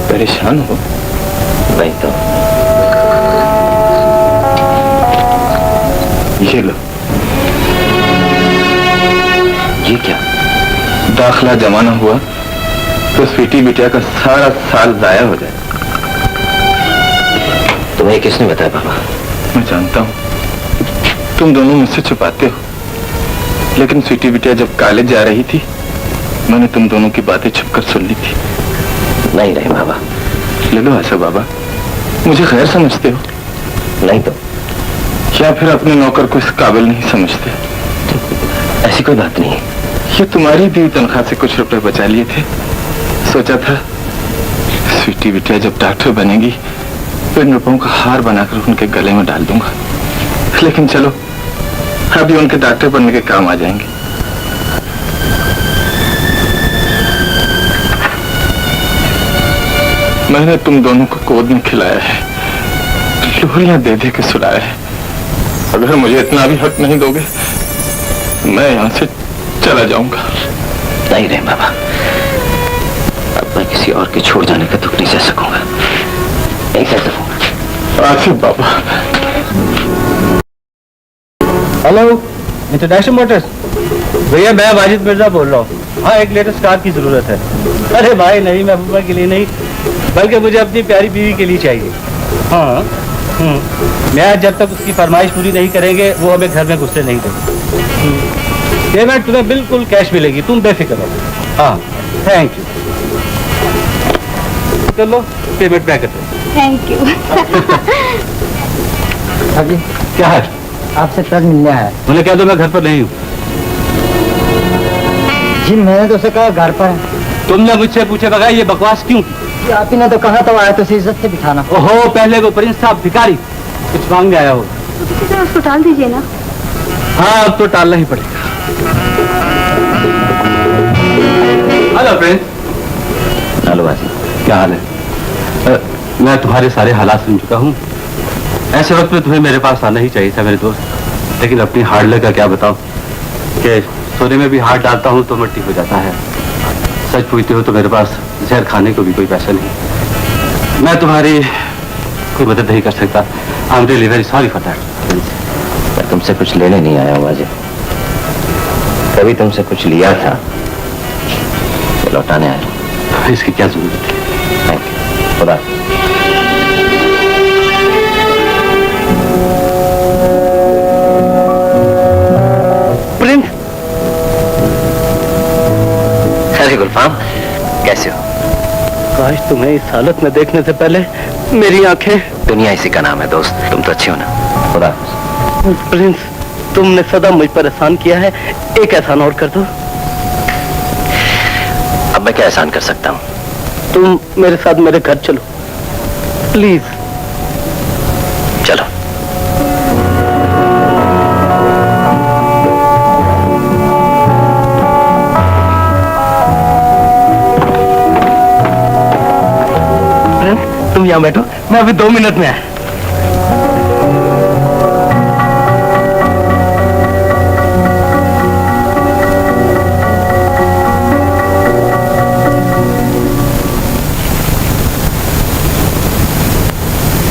परेशान हो? नहीं तो। ये लो। ये क्या? दाखला जमाना हुआ तो स्वीटी बिटिया का सारा साल जाया हो जाए। तुम्हें किसने बताया बाबा? मैं जानता हूँ तुम दोनों मुझसे छुपाते हो, लेकिन स्वीटी बिटिया जब कॉलेज जा रही थी मैंने तुम दोनों की बातें छुपकर सुन ली थी। नहीं नहीं बाबा। ले लो आसिफ बाबा, मुझे खैर समझते हो? नहीं तो। या फिर अपने नौकर को इस काबिल नहीं समझते? ऐसी कोई बात नहीं है। ये तुम्हारी दी तनख्वाह से कुछ रुपए बचा लिए थे, सोचा था स्वीटी बिटिया जब डॉक्टर बनेगी तो इन रुपयों का हार बनाकर उनके गले में डाल दूंगा। लेकिन चलो, अभी उनके डॉक्टर बनने के काम आ जाएंगे। मैंने तुम दोनों को गोद में खिलाया है, लोरियां दे दे के सुलाया है। अगर मुझे इतना भी हक नहीं दोगे मैं यहां से चला जाऊंगा। नहीं रहे बाबा, अब मैं किसी और के छोड़ जाने का दुख नहीं सह सकूंगा, नहीं सह सकूंगा। आसिफ बाबा। Hello, international motors. भैया मैं वाजिद मिर्जा बोल रहा हूँ। हाँ, एक लेटेस्ट कार की जरूरत है। अरे भाई नहीं, महबूबा के लिए नहीं, बल्कि मुझे अपनी प्यारी बीवी के लिए चाहिए। हाँ, मैं जब तक उसकी फरमाइश पूरी नहीं करेंगे वो हमें घर में घुसने नहीं देंगे। पेमेंट तुम्हें बिल्कुल कैश मिलेगी, तुम बेफिक्र हो। हाँ, थैंक यू। कर लो, पेमेंट मैं करता हूँ। Thank you. जी क्या है? आपसे कर्ज मिलना है। मुझे कह दो मैं घर पर नहीं हूँ। जी मैंने तो उसे कहा घर पर है। तुमने मुझसे पूछे बगैर ये बकवास क्यों की? जी आप ही ने तो कहा तो आया तो उसे इज्जत से बिठाना। ओहो, पहले वो प्रिंस साहब भिखारी कुछ मांगने आया हो। तो किसी तरह उसको टाल दीजिए ना। हाँ, अब तो टालना ही पड़ेगा। Hello friends. हेलो बाजी, क्या हाल है? मैं तुम्हारे सारे हालात सुन चुका हूँ। ऐसे वक्त में तुम्हें मेरे पास आना ही चाहिए था मेरे दोस्त, लेकिन अपनी हार्डले का क्या बताओ कि सोने में भी हाथ डालता हूँ तो मिट्टी हो जाता है। सच पूछते हो तो मेरे पास जहर खाने को भी कोई पैसा नहीं। मैं तुम्हारी कोई मदद नहीं कर सकता। I am really very sorry for that. मैं तुमसे कुछ लेने नहीं आया हूँ बाजी, कभी तुमसे कुछ लिया था तो लौटाने आया हूँ। इसकी क्या जरूरत है? थैंक यू, खुदा। प्रिंस। अरे गुलफाम, कैसे हो? तुम्हें इस हालत में देखने से पहले मेरी आंखें। दुनिया इसी का नाम है दोस्त, तुम तो अच्छे हो ना। खुदा प्रिंस, तुमने सदा मुझ पर एहसान किया है, एक एहसान और कर दो। अब मैं क्या एहसान कर सकता हूँ? तुम मेरे साथ मेरे घर चलो प्लीज। चलो। तुम यहाँ बैठो, मैं अभी 2 मिनट में आया।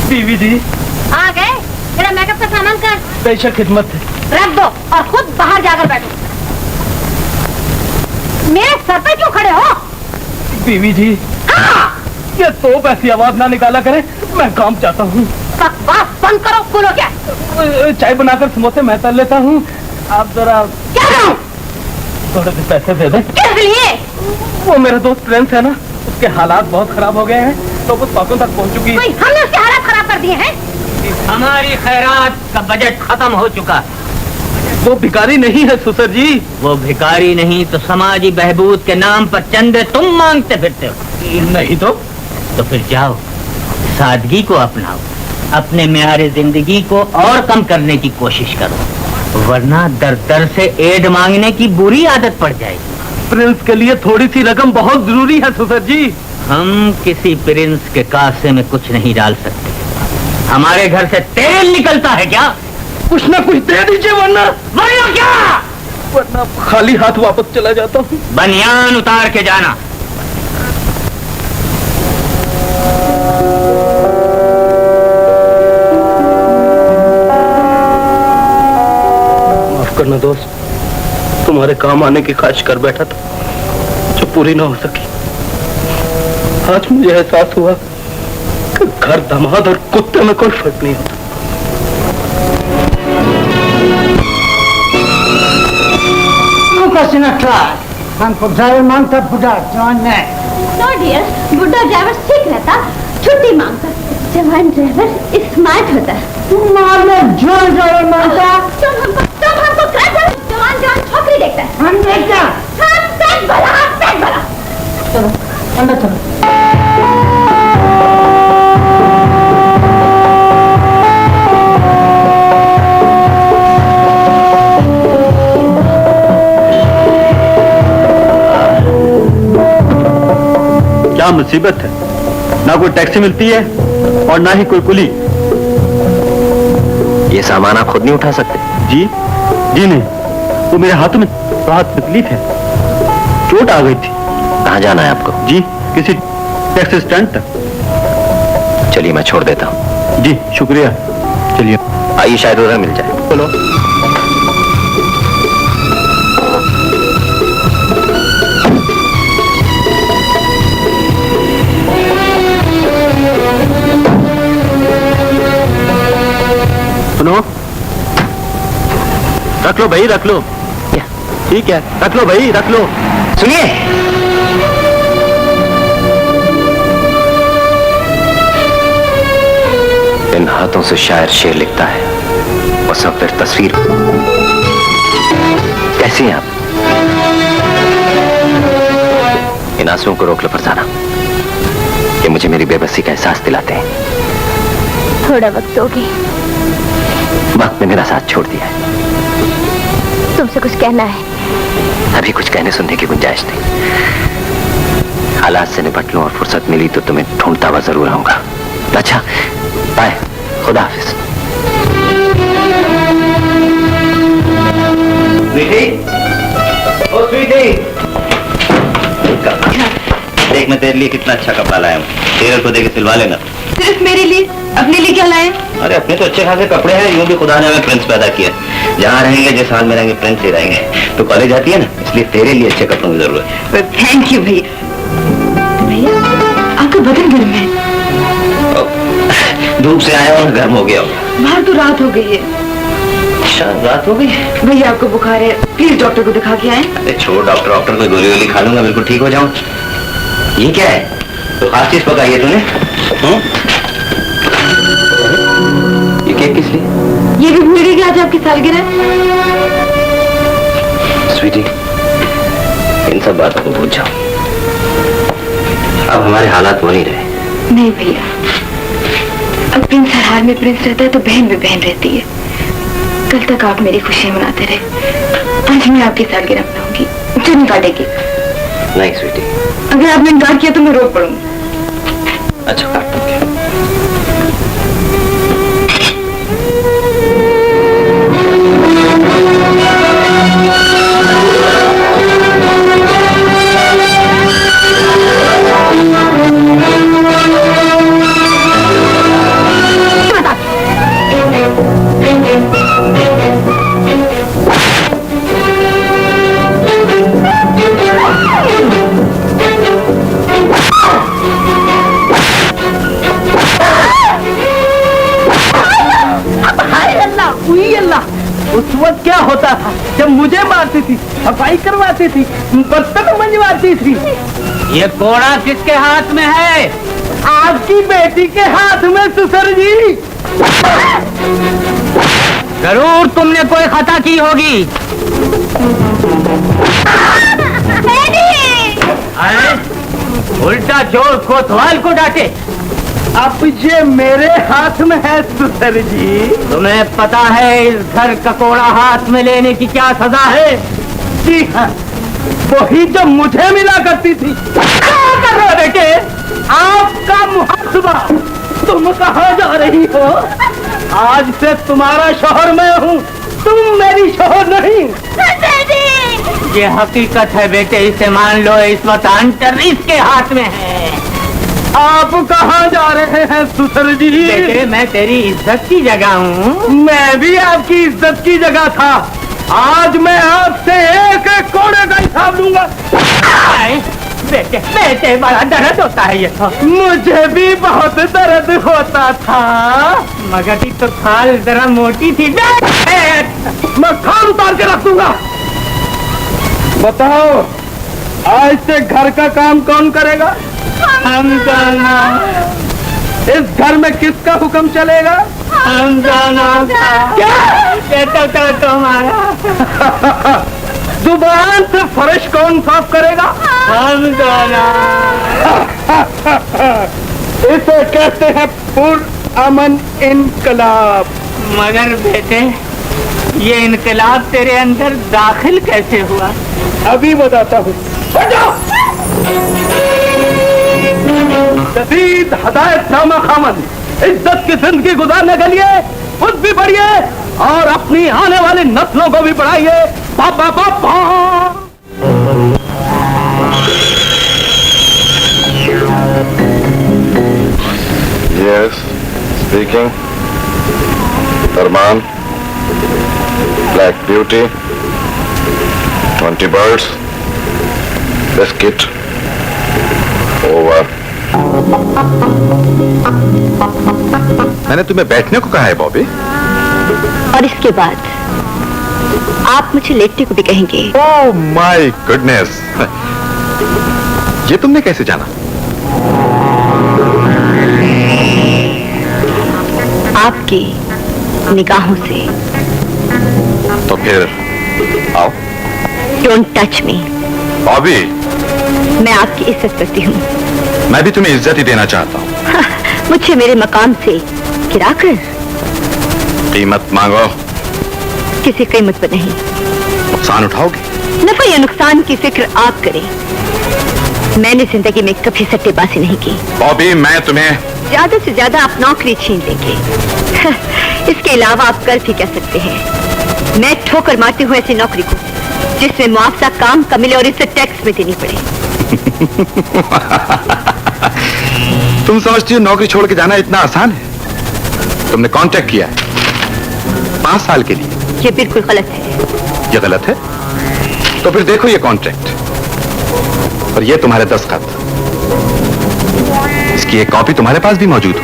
बीवी जी आ गए? मेरा मेकअप का सामान कर। बेशक खिदमत है। रख दो और खुद बाहर जाकर बैठो। मेरे सर पे क्यों खड़े हो? बीवी जी ये तो ऐसी आवाज ना निकाला करे, मैं काम चाहता हूँ। बकवास बंद करो, बोलो क्या? चाय बनाकर समोसे मैं तल लेता हूँ, आप जरा क्या करो? थोड़े से पैसे दे दें। किस लिए? वो मेरा दोस्त प्रिंस है ना, उसके हालात बहुत खराब हो गए हैं, तो वो पाकों तक पहुँच चुकी है। हमने उसके हालात खराब कर दिए हैं। हमारी खैरात का बजट खत्म हो चुका। वो भिखारी नहीं है ससुर जी। वो भिखारी नहीं तो समाजी बहबूद के नाम पर चंदे तुम मांगते फिरते हो। नहीं तो फिर जाओ, सादगी को अपनाओ, अपने म्यारे जिंदगी को और कम करने की कोशिश करो, वरना दर दर से एड मांगने की बुरी आदत पड़ जाएगी। प्रिंस के लिए थोड़ी सी रकम बहुत जरूरी है ससुर जी। हम किसी प्रिंस के कासे में कुछ नहीं डाल सकते। हमारे घर से तेल निकलता है क्या? कुछ ना कुछ दे दीजिए, वरना क्या? वरना खाली हाथ वापस चला जाता हूँ। बनियान उतार के जाना। माफ करना दोस्त, तुम्हारे काम आने की ख्वाहिश कर बैठा था जो पूरी ना हो सकी। आज मुझे एहसास हुआ कि घर, दामाद और कुत्ते में कोई फर्क नहीं होता। हमको ड्राइवर मांगता बुढ़ा, जवान नहीं। नो डियर, बुढ़ा ड्राइवर ठीक रहता, छुट्टी मांगता। जवान ड्राइवर स्मार्ट होता। जवान ड्राइवर मांगता। तुम हमको जवान छोकरी देखता है। हम देखता। पेट भरा। चलो अंदर चलो। क्या मुसीबत है, ना कोई टैक्सी मिलती है और ना ही कोई कुली। ये सामान आप खुद नहीं उठा सकते? जी नहीं, वो मेरे हाथों में बहुत तकलीफ है, चोट आ गई थी। कहाँ जाना है आपको? जी किसी टैक्सी स्टैंड तक। चलिए मैं छोड़ देता हूँ। जी शुक्रिया। चलिए आइए, शायद उधर मिल जाए। बोलो। सुनो, रख लो भाई, रख लो। ठीक है, रख लो भाई, रख लो। सुनिए, इन हाथों से शायर शेर लिखता है, और सब फिर तस्वीर। कैसी हैं आप? इन आंसुओं को रोक लो फरजाना, ये मुझे मेरी बेबसी का एहसास दिलाते हैं। थोड़ा वक्त होगी। वक्त ने मेरा साथ छोड़ दिया है। तुमसे कुछ कहना है। अभी कुछ कहने सुनने की गुंजाइश नहीं। हालात से निपट लूं और फुर्सत मिली तो तुम्हें ढूंढता हुआ जरूर आऊंगा। अच्छा बाय, खुदा हाफिज। देख मैं तेरे लिए कितना अच्छा कपड़ा लाया हूँ, टेलर को देके सिलवा लेना। सिर्फ मेरे लिए? अपने लिए क्या लाए? अरे अपने तो अच्छे खासे कपड़े हैं, यूं भी खुदा ने हमें प्रिंस पैदा किया। जहाँ रहेंगे, जिस हाल में रहेंगे, प्रिंस ही रहेंगे। तो कॉलेज आती है ना, इसलिए तेरे लिए अच्छे कपड़ों की जरूरत है। थैंक यू भैया। आपका बदन गर्म है। धूप से आया और गर्म हो गया। बाहर तो रात हो गई है। अच्छा रात हो गई? भैया आपको बुखार है, प्लीज डॉक्टर को दिखा के आए। अरे छोड़, डॉक्टर कोई गोली वोली खा लूंगा, बिल्कुल ठीक हो जाऊं। ये क्या है? तो खास चीज पकाई है तूने? ये केक किस लिए? ये भी भूल गई कि आज आपकी सालगिरह है। स्वीटी, इन सब बातों को भूल जाओ। अब हमारे हालात वो नहीं रहे। नहीं भैया, अब प्रिंस हर हाल में प्रिंस रहता है तो बहन भी बहन रहती है। कल तक आप मेरी खुशियां मनाते रहे, आज मैं आपकी सालगिरह मनाऊंगी। जो नहीं काटेगी। नहीं स्वीटी। अगर आपने इनकार किया तो मैं रो पड़ूंगी। अच्छा काट दूंगी। उस वक्त क्या होता था जब मुझे मारती थी, सफाई करवाती थी, बर्तन मंजवाती थी। ये कोड़ा किसके हाथ में है? आपकी बेटी के हाथ में ससुर जी। जरूर तुमने कोई खता की होगी। अरे उल्टा जोर कोतवाल को डांटे। अब ये मेरे हाथ में है ससुर जी। तुम्हें पता है इस घर का कोड़ा हाथ में लेने की क्या सजा है? जी हाँ, वही जो मुझे मिला करती थी। क्या कर रहे हो बेटे? आपका मुहासबा। तुम कहाँ जा रही हो? आज से तुम्हारा शौहर मैं हूँ, तुम मेरी शौहर नहीं। ये हकीकत है बेटे, इसे मान लो। इस वक्त अंतर इसके हाथ में है। आप कहाँ जा रहे हैं ससुर जी? बेटे मैं तेरी इज्जत की जगह हूँ। मैं भी आपकी इज्जत की जगह था। आज मैं आपसे एक एक कोड़े का हिसाब लूंगा। बेटे बेटे बड़ा दर्द होता है ये तो। मुझे भी बहुत दर्द होता था, मगर तो खाल जरा मोटी थी। मैं खाल उतार के रख दूंगा। बताओ, आज से घर का काम कौन करेगा? हम दोनों। इस घर में किसका हुक्म चलेगा? हम दोनों का। क्या? ये तो तुम्हारा। जुबान से फर्श कौन साफ करेगा? हम दोनों। इसे कहते हैं पुरअमन इनकलाब। मगर बेटे ये इनकलाब तेरे अंदर दाखिल कैसे हुआ? अभी बताता हूँ। जदीद हदायतनामा खामन, इज्जत की जिंदगी गुजारने के लिए खुद भी बढ़िए और अपनी आने वाली नस्लों को भी बढ़ाइए। पापा पापा। Yes, speaking. Arman, Black Beauty, 20 birds, biscuit, over. मैंने तुम्हें बैठने को कहा है बॉबी। और इसके बाद आप मुझे लेटने को भी कहेंगे। ओह माय गुडनेस, ये तुमने कैसे जाना? आपकी निगाहों से। तो फिर आओ। Don't touch me. बॉबी, मैं आपकी इज्जत करती हूँ। मैं भी तुम्हें इज्जत ही देना चाहता हूँ। मुझे मेरे मकाम से गिराकर। कीमत मांगो। किसी कीमत पर नहीं। नुकसान उठाओगे? नफा या नुकसान की फिक्र आप करें। मैंने जिंदगी में कभी सट्टेबाजी नहीं की। बॉबी, मैं तुम्हें ज्यादा से ज्यादा आप नौकरी छीन लेंगे। इसके अलावा आप कर भी कह सकते हैं मैं ठोकर मारती हूँ ऐसी नौकरी को जिसमें मुआवजा काम का मिले और इसे टैक्स में देनी पड़े। तुम समझती हो नौकरी छोड़ के जाना इतना आसान है? तुमने कॉन्ट्रैक्ट किया है 5 साल के लिए। ये बिल्कुल गलत है। ये गलत है? तो फिर देखो ये कॉन्ट्रैक्ट और ये तुम्हारे दस्तखत। इसकी एक कॉपी तुम्हारे पास भी मौजूद हो।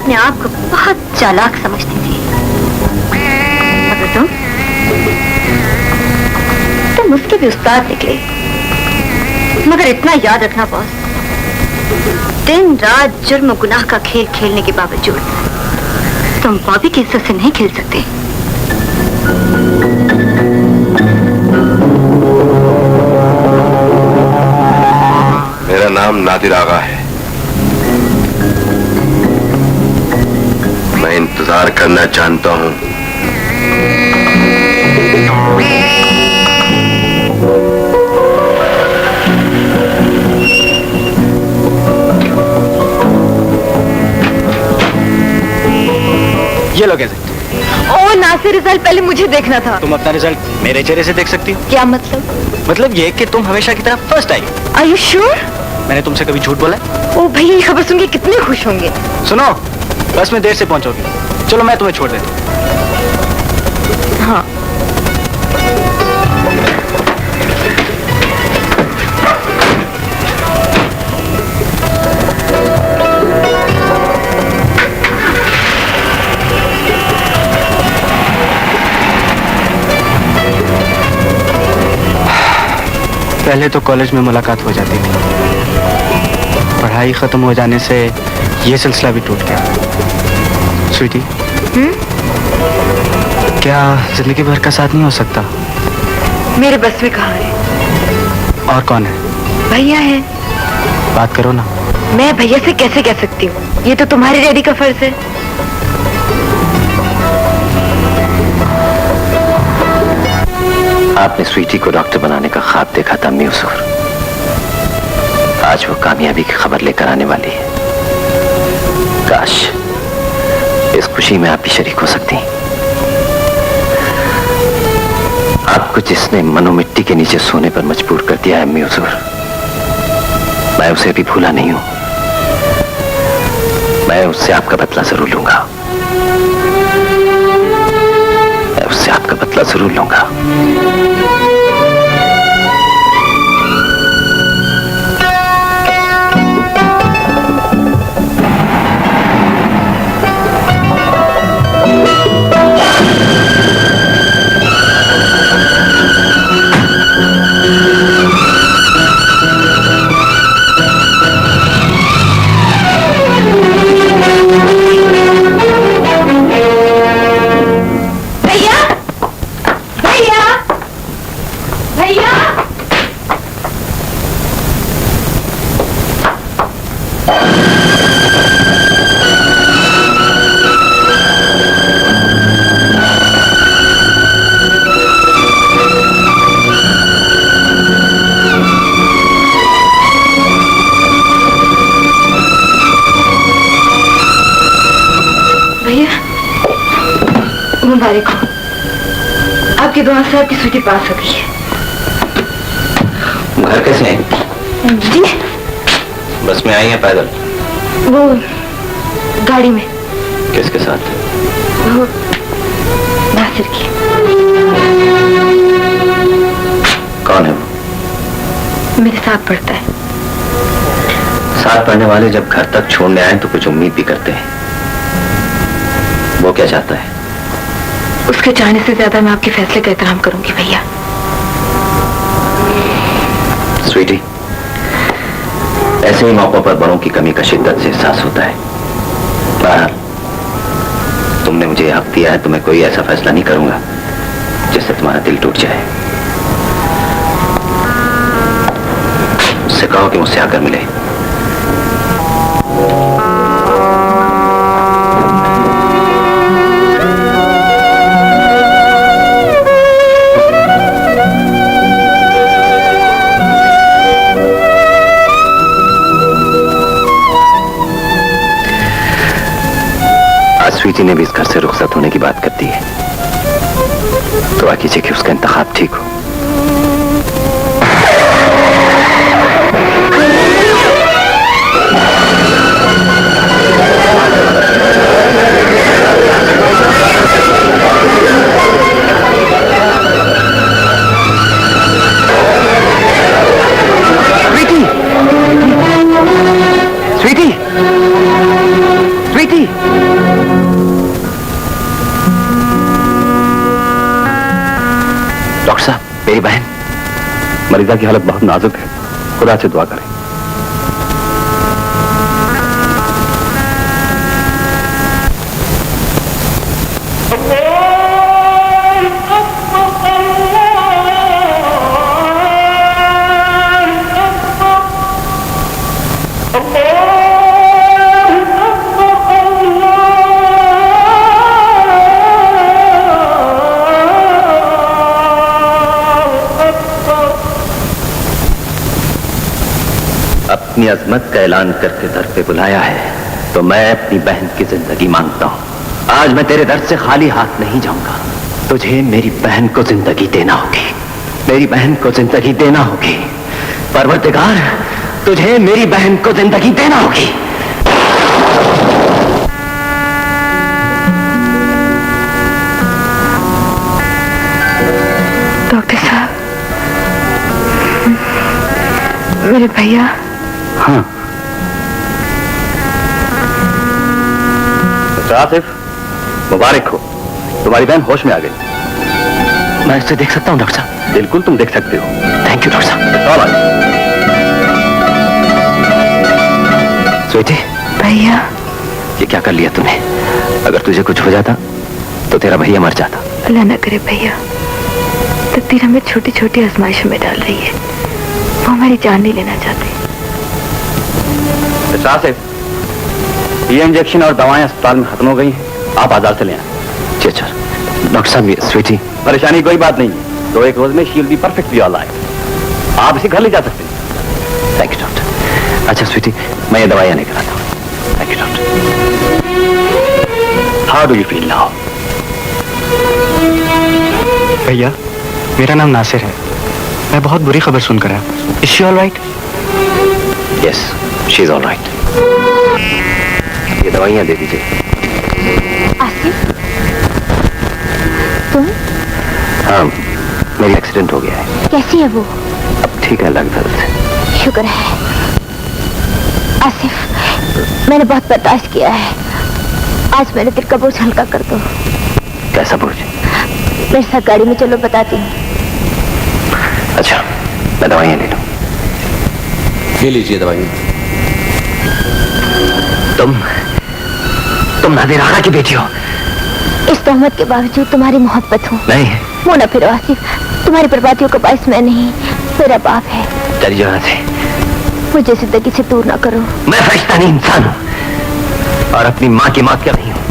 अपने आप को बहुत चालाक समझती थी, मगर तुम उसके भी उस्ताद निकले। मगर इतना याद रखना बॉस, दिन रात जुर्म गुनाह का खेल खेलने के बावजूद तुम बॉबी की इज्जत से नहीं खेल सकते। मेरा नाम नादिर आगा है। मैं इंतजार करना जानता हूं। ये लो कैसे? ओ नासिर, रिजल्ट पहले मुझे देखना था। तुम अपना रिजल्ट मेरे चेहरे से देख सकती हो। क्या मतलब? मतलब ये कि तुम हमेशा की तरह first I. Are you sure? मैंने तुमसे कभी झूठ बोला? ओ भैया, ये खबर सुन के कितने खुश होंगे। सुनो, बस में देर से पहुंचोगी। चलो मैं तुम्हें छोड़ देता हूं। हाँ। पहले तो कॉलेज में मुलाकात हो जाती थी, पढ़ाई खत्म हो जाने से ये सिलसिला भी टूट गया। स्वीटी, क्या जिंदगी भर का साथ नहीं हो सकता? मेरे बस में कहाँ है? और कौन है? भैया है। बात करो ना। मैं भैया से कैसे कह सकती हूँ? ये तो तुम्हारे डैडी का फर्ज है। आपने स्वीटी को डॉक्टर बनाने का ख्वाब देखा था अम्मी हुजूर। आज वो कामयाबी की खबर लेकर आने वाली है। काश इस खुशी में आप भी शरीक हो सकती। आपको जिसने मनो मिट्टी के नीचे सोने पर मजबूर कर दिया है अम्मी हुजूर, मैं उसे भी भूला नहीं हूं। मैं उससे आपका बदला जरूर लूंगा। मैं उससे आपका बदला जरूर लूंगा। मुबारक हो, आपकी दुआ से आपकी स्वीटी पास हो गई है। घर कैसे है? जी बस में आई है पैदल? वो गाड़ी में। किसके साथ? वो नासिर की। कौन है वो? मेरे साथ पढ़ता है। साथ पढ़ने वाले जब घर तक छोड़ने आए तो कुछ उम्मीद भी करते हैं। वो क्या चाहता है? उसके चाहने से ज्यादा मैं आपके फैसले का एहतराम करूंगी भैया। स्वीटी, ऐसे ही मौकों पर बड़ों की कमी का शिद्दत से एहसास होता है। बहरहाल तुमने मुझे हक दिया है तो मैं कोई ऐसा फैसला नहीं करूंगा जिससे तुम्हारा दिल टूट जाए। उससे कहो कि मुझसे आकर मिले। स्वीटी ने भी इस घर से रुखसत होने की बात कर दी है। दुआ कीजिए कि उसका इंतखाब ठीक हो। स्वीटी, स्वीटी, स्वीटी। मरीजा की हालत बहुत नाजुक है, खुदा से दुआ करें। अपनी अजमत का ऐलान करके दर पे बुलाया है तो मैं अपनी बहन की जिंदगी मांगता हूं। आज मैं तेरे दर से खाली हाथ नहीं जाऊंगा। तुझे मेरी बहन को जिंदगी देना होगी, मेरी बहन को जिंदगी देना होगी। परवरदिगार, तुझे मेरी बहन को जिंदगी देना होगी। डॉक्टर साहब, मेरे भैया। हाँ आसिफ, मुबारक हो, तुम्हारी बहन होश में आ गई। मैं इसे देख सकता हूं डॉक्टर साहब? बिल्कुल तुम देख सकते हो। थैंक यू डॉक्टर साहब। स्वीटी, भैया, ये क्या कर लिया तूने? अगर तुझे कुछ हो जाता तो तेरा भैया मर जाता। अल्लाह न करे भैया, तकदीर हमें छोटी छोटी आजमाइशों में डाल रही है। वो हमारी जान नहीं लेना चाहते। आसिफ, ये इंजेक्शन और दवाएं अस्पताल में खत्म हो गई हैं, आप बाजार से ले आए। जी अच्छा डॉक्टर साहब। ये स्वीटी, परेशानी कोई बात नहीं है, 2-1 रोज में she will be perfectly alright. आप इसे घर ले जा सकते हैं। Thank you doctor. अच्छा स्वीटी, मैं ये दवाइयाँ लेकर आता हूँ। Thank you doctor. How do you feel now? भैया, मेरा नाम नासिर है। मैं बहुत बुरी खबर सुनकर आया। Is she all right? Yes, she is all right. ये दवाइयाँ दे दीजिए। आसिफ, तुम? हाँ, मेरी एक्सीडेंट हो गया है। कैसी है वो? अब ठीक है लगभग। शुक्र है। आसिफ, मैंने बहुत बर्दाश्त किया है। आज मैंने दिल का बोझ हल्का कर दो। कैसा बोझ? मेरे साथ गाड़ी में चलो, बताती हूँ। अच्छा, मैं दवाइयाँ ले लूँ। ले लीजिए दवाइयाँ। तुम नादिर आगा की बेटी हो। इस तोहमत के बावजूद तुम्हारी मोहब्बत हूँ। नहीं। वो न फिरो आसिफ, तुम्हारी बर्बादियों का बाइस मैं नहीं, मेरा बाप है। चली जाओ यहाँ से। मुझे जिंदगी से दूर ना करो। मैं फरिश्ता नहीं, इंसान हूँ और अपनी माँ की मौत क्या नहीं हूँ।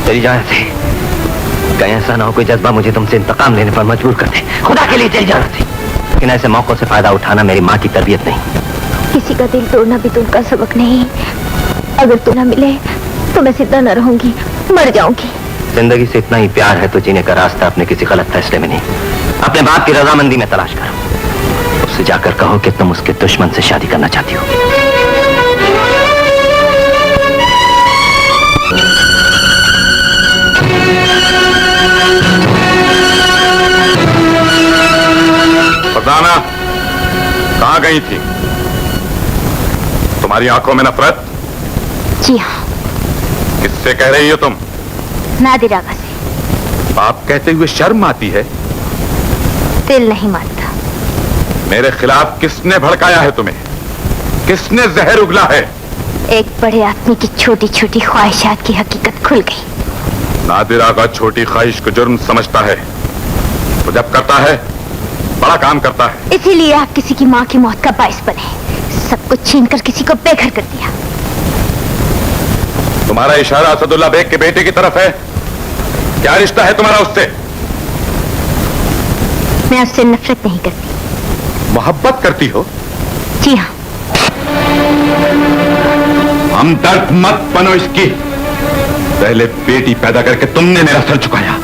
चली जाओ यहाँ से। कहीं ऐसा ना हो कोई जज्बा मुझे तुमसे इंतकाम लेने पर मजबूर कर दे। खुदा के लिए चली जाओ यहाँ से। लेकिन ऐसे मौकों से फायदा उठाना मेरी माँ की तरबियत नहीं। किसी का दिल तोड़ना भी तुमका सबक नहीं। अगर तुम ना मिले तो मैं जिंदा न रहूंगी, मर जाऊंगी। जिंदगी से इतना ही प्यार है तो जीने का रास्ता अपने किसी गलत फैसले में नहीं, अपने बाप की रजामंदी में तलाश करो। उससे जाकर कहो कि तुम उसके दुश्मन से शादी करना चाहती हो। फरजाना, कहाँ गई थी? तुम्हारी आंखों में नफरत? जी हाँ। किससे कह रही हो तुम? नादिर आगा से। बाप कहते हुए शर्म आती है? दिल नहीं मानता। मेरे खिलाफ किसने भड़काया है तुम्हें? किसने जहर उगला है? एक बड़े आदमी की छोटी छोटी ख्वाहिशात की हकीकत खुल गई। नादिर आगा छोटी ख्वाहिश को जुर्म समझता है, तो जब करता है बड़ा काम करता है। इसीलिए आप किसी की माँ की मौत का बाइस बने, सब कुछ छीनकर किसी को बेघर कर दिया। तुम्हारा इशारा असदुल्ला बेग के बेटे की तरफ है। क्या रिश्ता है तुम्हारा उससे? मैं उससे नफरत नहीं करती। मोहब्बत करती हो? जी हाँ। हमदर्द मत बनो इसकी। पहले बेटी पैदा करके तुमने मेरा सर झुकाया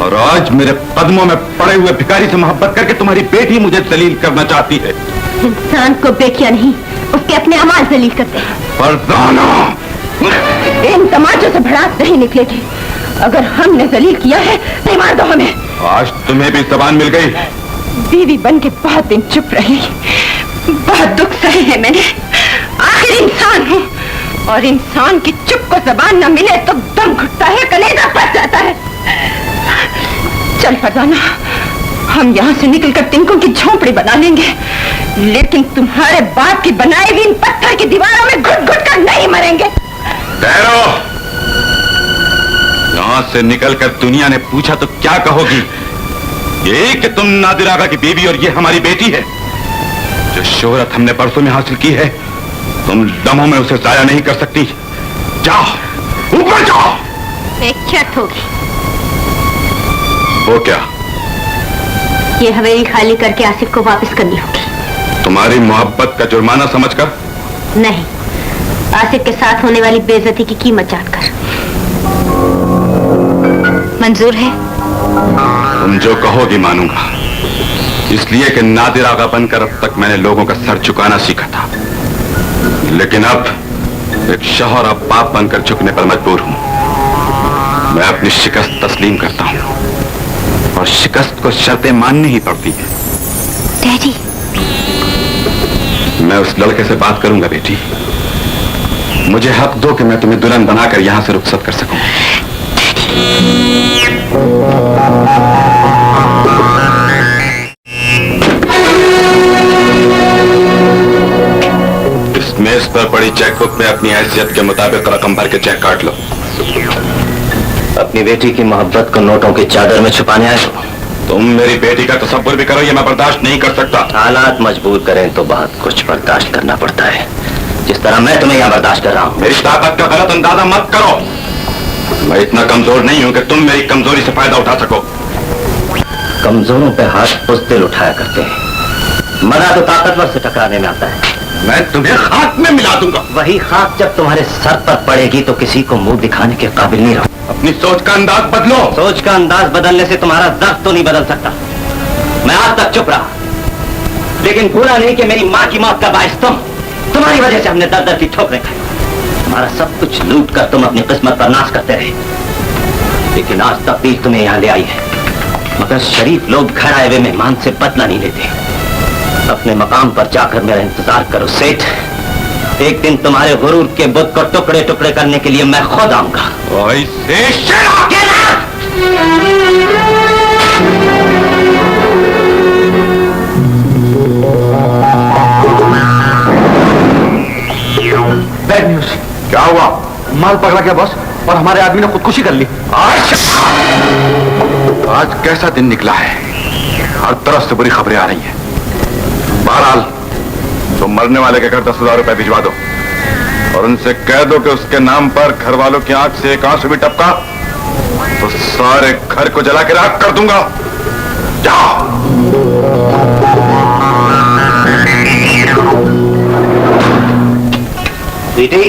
और आज मेरे कदमों में पड़े हुए भिखारी से मोहब्बत करके तुम्हारी बेटी मुझे जलील करना चाहती है। इंसान को बेकिया नहीं, उसके अपने अमाल जलील करते हैं। फरजाना, इन तमाचों से भड़ास नहीं निकलेगी। अगर हमने जलील किया है तो मार दो हमें। आज तुम्हें भी जबान मिल गई। बीवी बन के बहुत दिन चुप रही, बहुत दुख सहे है मैंने। आखिर इंसान हूँ और इंसान की चुप को जबान न मिले तो दम घुटता है, कलेजा फट जाता है। चल फरजाना, हम यहाँ से निकलकर तिनकों की झोंपड़ी बना लेंगे, लेकिन तुम्हारे बाप की बनाई हुई इन पत्थर की दीवारों में घुट घुट कर नहीं मरेंगे। ठहरो, यहाँ से निकलकर दुनिया ने पूछा तो क्या कहोगी? ये कि तुम नादिर आगा की बीवी और ये हमारी बेटी है। जो शोहरत हमने बरसों में हासिल की है, तुम लम्हों में उसे जाया नहीं कर सकती। जाओ, ऊपर जाओ। एक शर्त होगी। वो क्या? ये हवेली खाली करके आसिफ को वापस करनी होगी। तुम्हारी मोहब्बत का जुर्माना समझकर? नहीं, आसिफ के साथ होने वाली बेइज्जती की कीमत जानकर। मंजूर है? तुम जो कहोगी मानूंगा, इसलिए कि नादिर आगा बनकर अब तक मैंने लोगों का सर झुकाना सीखा था, लेकिन अब एक शौहर और बाप बनकर झुकने पर मजबूर हूं। मैं अपनी शिकस्त तस्लीम करता हूं और शिकस्त को शर्तें माननी ही पड़ती है। डैडी, मैं उस लड़के से बात करूंगा बेटी। मुझे हक दो कि मैं तुम्हें दुल्हन बनाकर यहां से रुखसत कर सकूं। इस मेज पर पड़ी चेकबुक में अपनी हैसियत के मुताबिक रकम भर के चेक काट लो। अपनी बेटी की मोहब्बत को नोटों की चादर में छुपाने आए हो? तुम मेरी बेटी का तसव्वुर भी करो, ये मैं बर्दाश्त नहीं कर सकता। हालात मजबूर करें तो बहुत कुछ बर्दाश्त करना पड़ता है, जिस तरह मैं तुम्हें यहाँ बर्दाश्त कर रहा हूँ। मेरी ताकत का गलत अंदाजा मत करो। मैं इतना कमजोर नहीं हूँ कि तुम मेरी कमजोरी से फायदा उठा सको। कमजोरों पे हाथ बुज़दिल उठाया करते हैं, मना तो ताकतवर से टकराने में आता है। मैं तुम्हें खाक में मिला दूंगा। वही खाक जब तुम्हारे सर पर पड़ेगी तो किसी को मुंह दिखाने के काबिल नहीं रहो। अपनी सोच का अंदाज बदलो। सोच का अंदाज बदलने से तुम्हारा दर्द तो नहीं बदल सकता। मैं आज तक चुप रहा, लेकिन भूला नहीं कि मेरी माँ की मौत का बायस तुम्हारी वजह से हमने दर दर की ठोकरें खाई। हमारा सब कुछ लूट कर तुम अपनी किस्मत पर नाश करते रहे, लेकिन आज तकदीर तुम्हें यहाँ ले आई है। मगर शरीफ लोग घर आए हुए मेहमान से बदला नहीं लेते। अपने मकाम पर जाकर मेरा इंतजार करो सेठ। एक दिन तुम्हारे गुरूर के बुत को टुकड़े टुकड़े करने के लिए मैं खुद आऊंगा। Bad news. क्या हुआ? माल पकड़ा गया बॉस, और हमारे आदमी ने खुदकुशी कर ली। आज कैसा दिन निकला है, हर तरफ से बुरी खबरें आ रही हैं। बहरहाल तो मरने वाले के घर 10,000 रुपए भिजवा दो और उनसे कह दो कि उसके नाम पर घर वालों की आंख से एक आंसू भी टपका तो सारे घर को जला के राख कर दूंगा। जाओ। बेटी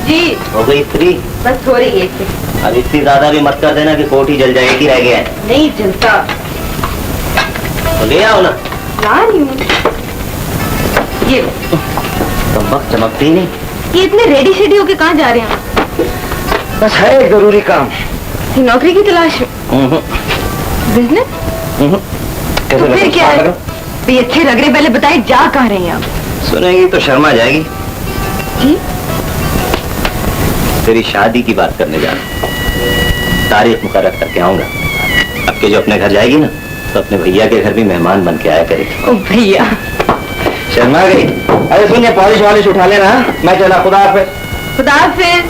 जी हो गई फ्री? बस हो रही है। अब इतनी ज्यादा भी मत कर देना कि कोठी जल जाएगी। रह गया है? नहीं जलता। तो ले आओ ना। ला नहीं हूँ। ये चमक चमकती नहीं। ये इतने रेडी शेडी होके कहाँ जा रहे हैं? बस है एक जरूरी काम। नौकरी की तलाश में? बिजनेस? तो फिर क्या है? ये अच्छे लग रहे, पहले बताइए जा कहाँ रहे हैं आप? सुनेगी तो शर्मा जाएगी। जी? तेरी शादी की बात करने जा रहा हूँ, तारीख मुकर्रर करके आऊंगा। अब के जो अपने घर जाएगी ना तो अपने भैया के घर भी मेहमान बन के आया करेगी। ओ भैया शर्मा गई? अरे सुन, ये पॉलिश वॉलिश उठा लेना। मैं चला, खुदा हाफिज़। खुदा हाफिज़।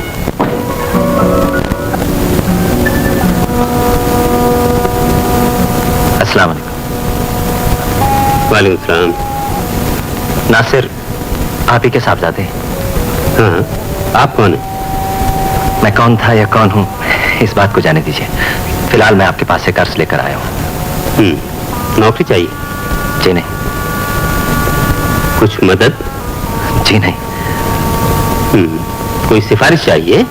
अस्सलाम वालेकुम। वालेकुम सलाम। नासिर आप ही के साहबजादे? हाँ, आप कौन है? मैं कौन था या कौन हूँ इस बात को जाने दीजिए। फिलहाल मैं आपके पास से कर्ज लेकर आया हूँ। नौकरी चाहिए? जी नहीं। कुछ मदद? जी नहीं। कोई सिफारिश चाहिए?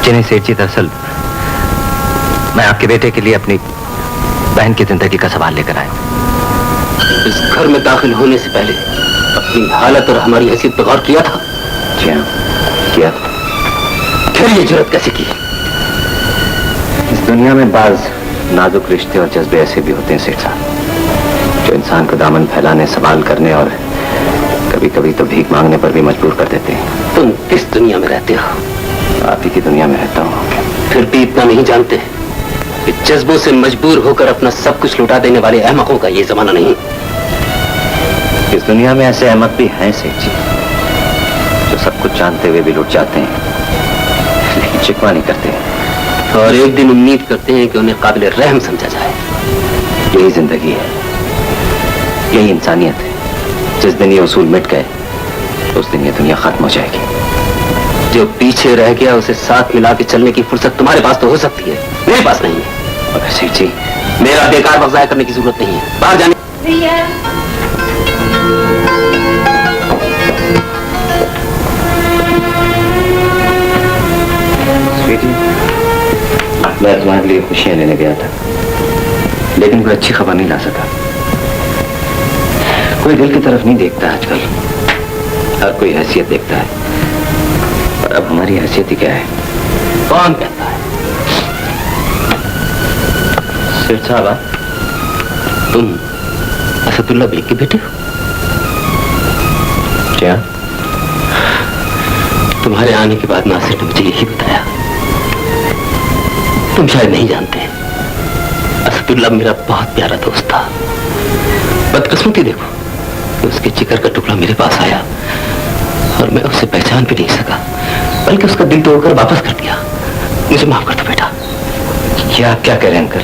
जी नहीं सेठ जी, दरअसल मैं आपके बेटे के लिए अपनी बहन की जिंदगी का सवाल लेकर आया हूँ। इस घर में दाखिल होने से पहले अपनी हालत और हमारी हैसियत पर गौर किया था? जी हाँ, किया था। फिर ये जरूरत कैसे की? इस दुनिया में बाज नाजुक रिश्ते और जज्बे ऐसे भी होते हैं सेठ साहब, जो इंसान को दामन फैलाने, सवाल करने और कभी कभी तो भीख मांगने पर भी मजबूर कर देते हैं। तुम किस दुनिया में रहते हो? आप ही की दुनिया में रहता हूँ। फिर भी इतना नहीं जानते कि जज्बों से मजबूर होकर अपना सब कुछ लुटा देने वाले अहमकों का ये जमाना नहीं। इस दुनिया में ऐसे अहमक भी हैं सेठ जी, जो सब कुछ जानते हुए भी लुट जाते हैं, लेकिन शिकवा नहीं करते और एक दिन उम्मीद करते हैं कि उन्हें काबिल रहम समझा जाए। यही जिंदगी है, यही इंसानियत है। जिस दिन ये उसूल मिट गए उस दिन ये दुनिया खत्म हो जाएगी। जो पीछे रह गया उसे साथ मिला के चलने की फुर्सत तुम्हारे पास तो हो सकती है, मेरे पास नहीं है। मगर सेठ जी, मेरा बेकार वक्त ज़ाया करने की जरूरत नहीं है। बाहर जाने मैं तुम्हारे लिए खुशियां लेने गया था, लेकिन कोई अच्छी खबर नहीं ला सका। कोई दिल की तरफ नहीं देखता आजकल, हर कोई हैसियत देखता है। और अब हमारी हैसियत ही क्या है? कौन कहता है? सेठ साहब, तुम असदुल्ला बेग के बेटे हो? क्या? तुम्हारे आने के बाद नासिर ने मुझे यही बताया। तुम शायद नहीं जानते, असदुल्ला मेरा बहुत प्यारा दोस्त था। बदकिस्मती देखो कि उसके जिगर का टुकड़ा मेरे पास आया और मैं उसे पहचान भी नहीं सका, बल्कि उसका दिल तोड़कर वापस कर दिया। मुझे माफ कर दो बेटा। क्या क्या कह रहे हैं अंकल?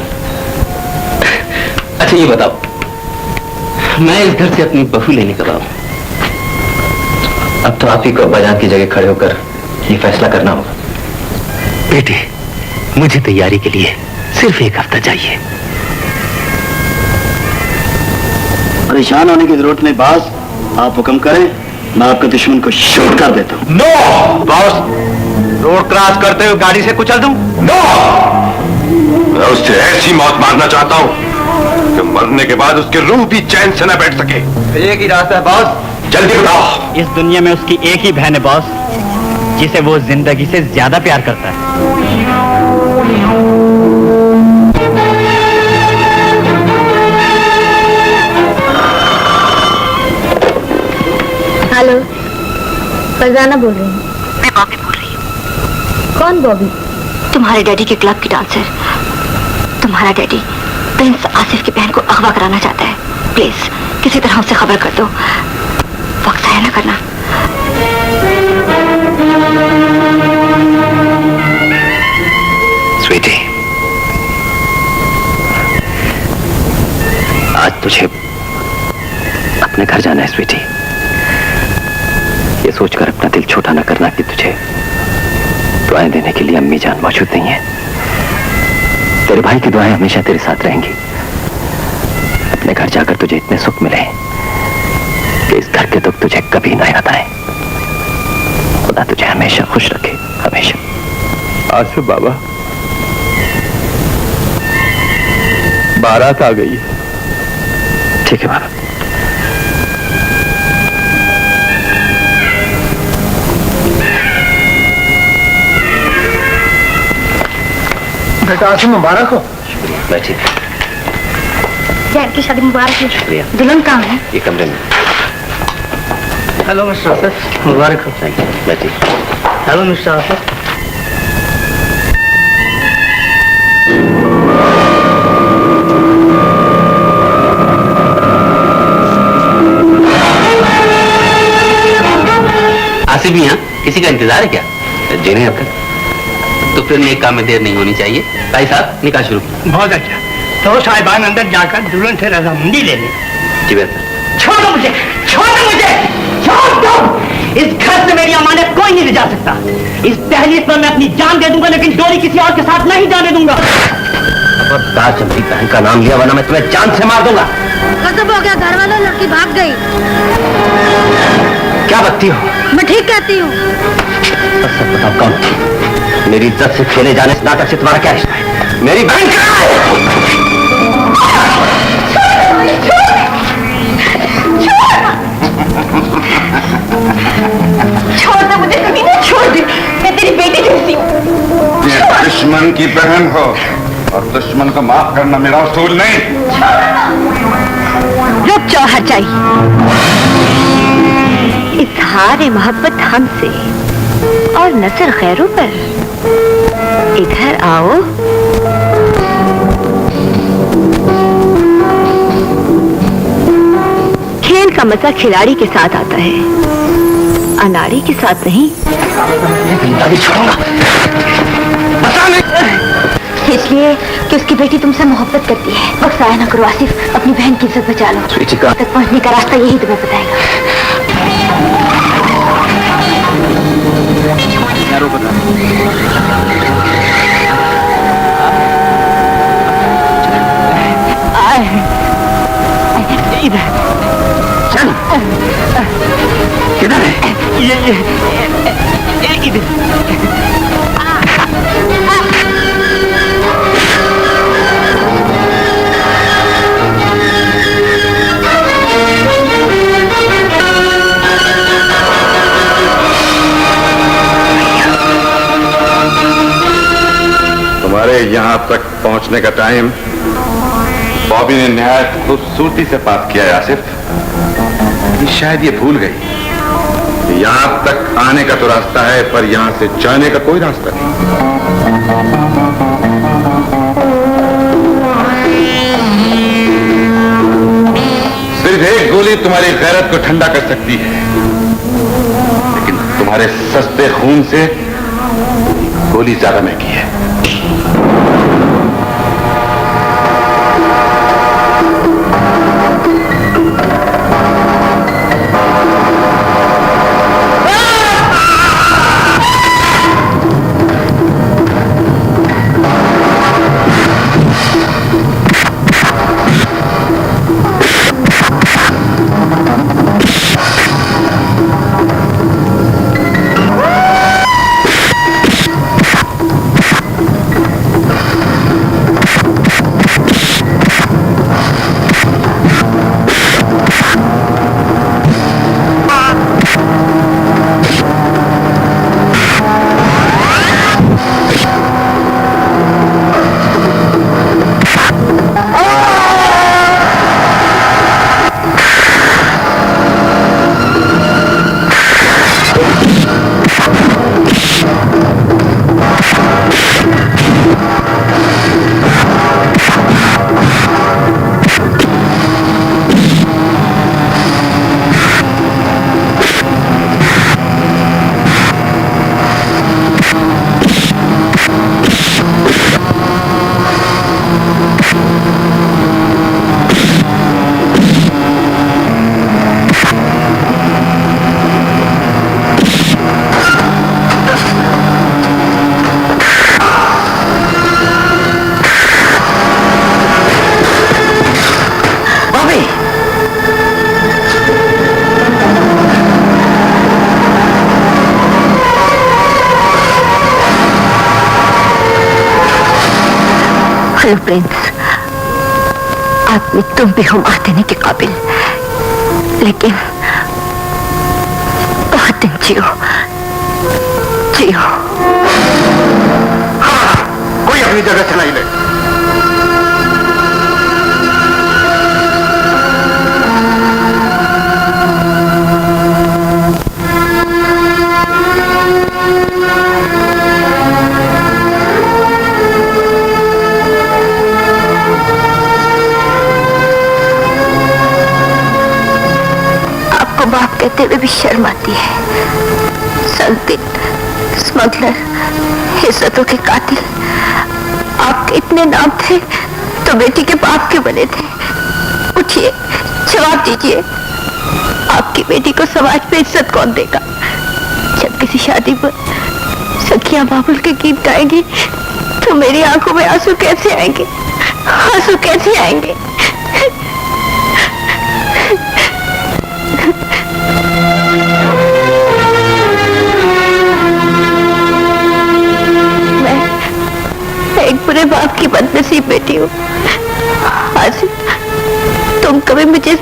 अच्छा ये बताओ, मैं इस घर से अपनी बहू लेने कब आऊं? अब तो आप ही को बाजार की जगह खड़े होकर ये फैसला करना होगा। बेटे, मुझे तैयारी के लिए सिर्फ एक हफ्ता चाहिए। परेशान होने की जरूरत नहीं बॉस, आप हुक्म करें, मैं आपके दुश्मन को शूट कर देता हूँ। नो बॉस, रोड क्रॉस करते हुए गाड़ी से कुचल दूं? नो, मैं उससे ऐसी मौत मारना चाहता हूँ कि मरने के बाद उसकी रूह भी चैन से न बैठ सके। एक ही रास्ता है बॉस। जल्दी बताओ। इस दुनिया में उसकी एक ही बहन है बॉस, जिसे वो जिंदगी से ज्यादा प्यार करता है। हेलो, फरजाना बोल रही हूँ। मैं बॉबी बोल रही हूँ। कौन बॉबी? तुम्हारे डैडी के क्लब की डांसर। तुम्हारा डैडी प्रिंस आसिफ की बहन को अगवा कराना चाहता है। प्लीज किसी तरह उससे खबर कर दो, वक्त ज़ाया न करना। स्वीटी, आज तुझे अपने घर जाना है स्वीटी। ये सोचकर अपना दिल छोटा न करना कि तुझे दुआएं देने के लिए अम्मी जान मौजूद नहीं है। तेरे भाई की दुआएं हमेशा तेरे साथ रहेंगी। अपने घर जाकर तुझे इतने सुख मिले कि इस घर के दुख तुझे कभी ना याद आए। खुदा तुझे हमेशा खुश रखे, हमेशा। आसिफ बाबा, बारात आ गई है। ठीक है बाबा। बेटा आसिफ मुबारक हो। बैठिए। जैन की शादी मुबारक हो। शुक्रिया। दुल्हन कहाँ है? ये कमरे में। हेलो मिस्टर आसिफ, मुबारक हो। बैठिए। Hello mister Asif. आसिफ भी यहाँ किसी का इंतजार है क्या? जी नहीं अंकल। तो फिर नेक काम में देर नहीं होनी चाहिए। भाई साहब, निकाह शुरू कीजिए। बहुत अच्छा, तो साहिबान अंदर जाकर दुल्हन से रजामंदी ले लें। जी बेहतर। छोड़ो मुझे, छोड़ो मुझे, छोड़ दो। इस घर से मेरी अमानत कोई नहीं ले जा सकता। इस दहलीज पर मैं अपनी जान दे दूंगा, लेकिन डोरी किसी और के साथ नहीं जाने दूंगा। खबरदार चंदी बहन का नाम लिया, वरना मैं तुम्हें जान से मार दूंगा। कसम हो गया, घर वालों लड़की भाग गई। क्या बकती हो? मैं ठीक कहती हूँ। सच बताओ कौन थी? मेरी इज्जत से खेले जाने इस नाटक से तुम्हारा क्या रिश्ता है? मेरी बहन कहाँ है? छोड़ दे मुझे, कभी नहीं छोड़ दे। मैं तेरी बेटी जैसी हूँ। दुश्मन की बहन हो और दुश्मन को माफ करना मेरा उसूल नहीं। रुक जाओ हरजाई, इजहार मोहब्बत हमसे और नजर खैरों पर। इधर आओ। खेल का मजा खिलाड़ी के साथ आता है, अनाड़ी के साथ नहीं। इसलिए कि उसकी बेटी तुमसे मोहब्बत करती है। गुस्सा ना करो आसिफ, अपनी बहन की इज्जत बचा लो। तक पहुंचने का रास्ता यही तुम्हें बताएगा। चल किधर है? ये इधर। तुम्हारे यहाँ तक पहुँचने का टाइम बॉबी ने निहायत खूबसूरती से पास किया है आसिफ। शायद ये भूल गई, यहाँ तक आने का तो रास्ता है, पर यहाँ से जाने का कोई रास्ता नहीं। सिर्फ एक गोली तुम्हारी गैरत को ठंडा कर सकती है, लेकिन तुम्हारे सस्ते खून से गोली ज्यादा महंगी है। हेलो प्रिंस, आदमी तुम भी हो मार देने के काबिल, लेकिन बहुत दिन जियो जियो। कोई अपनी जगह से नहीं ले। बाप कहते हुए भी शर्म आती है। संदिन, स्मगलर, इज्जतों के कातिल, आपके इतने नाम थे तो बेटी के बाप के बने थे। उठिए, जवाब दीजिए, आपकी बेटी को समाज में इज्जत कौन देगा? जब किसी शादी पर सखियां बाबुल के गीत गाएंगी तो मेरी आंखों में आंसू कैसे आएंगे? आंसू कैसे आएंगे? एक बुरे बाप की बदनसीब बेटी हूँ। आज तुम कभी मुझे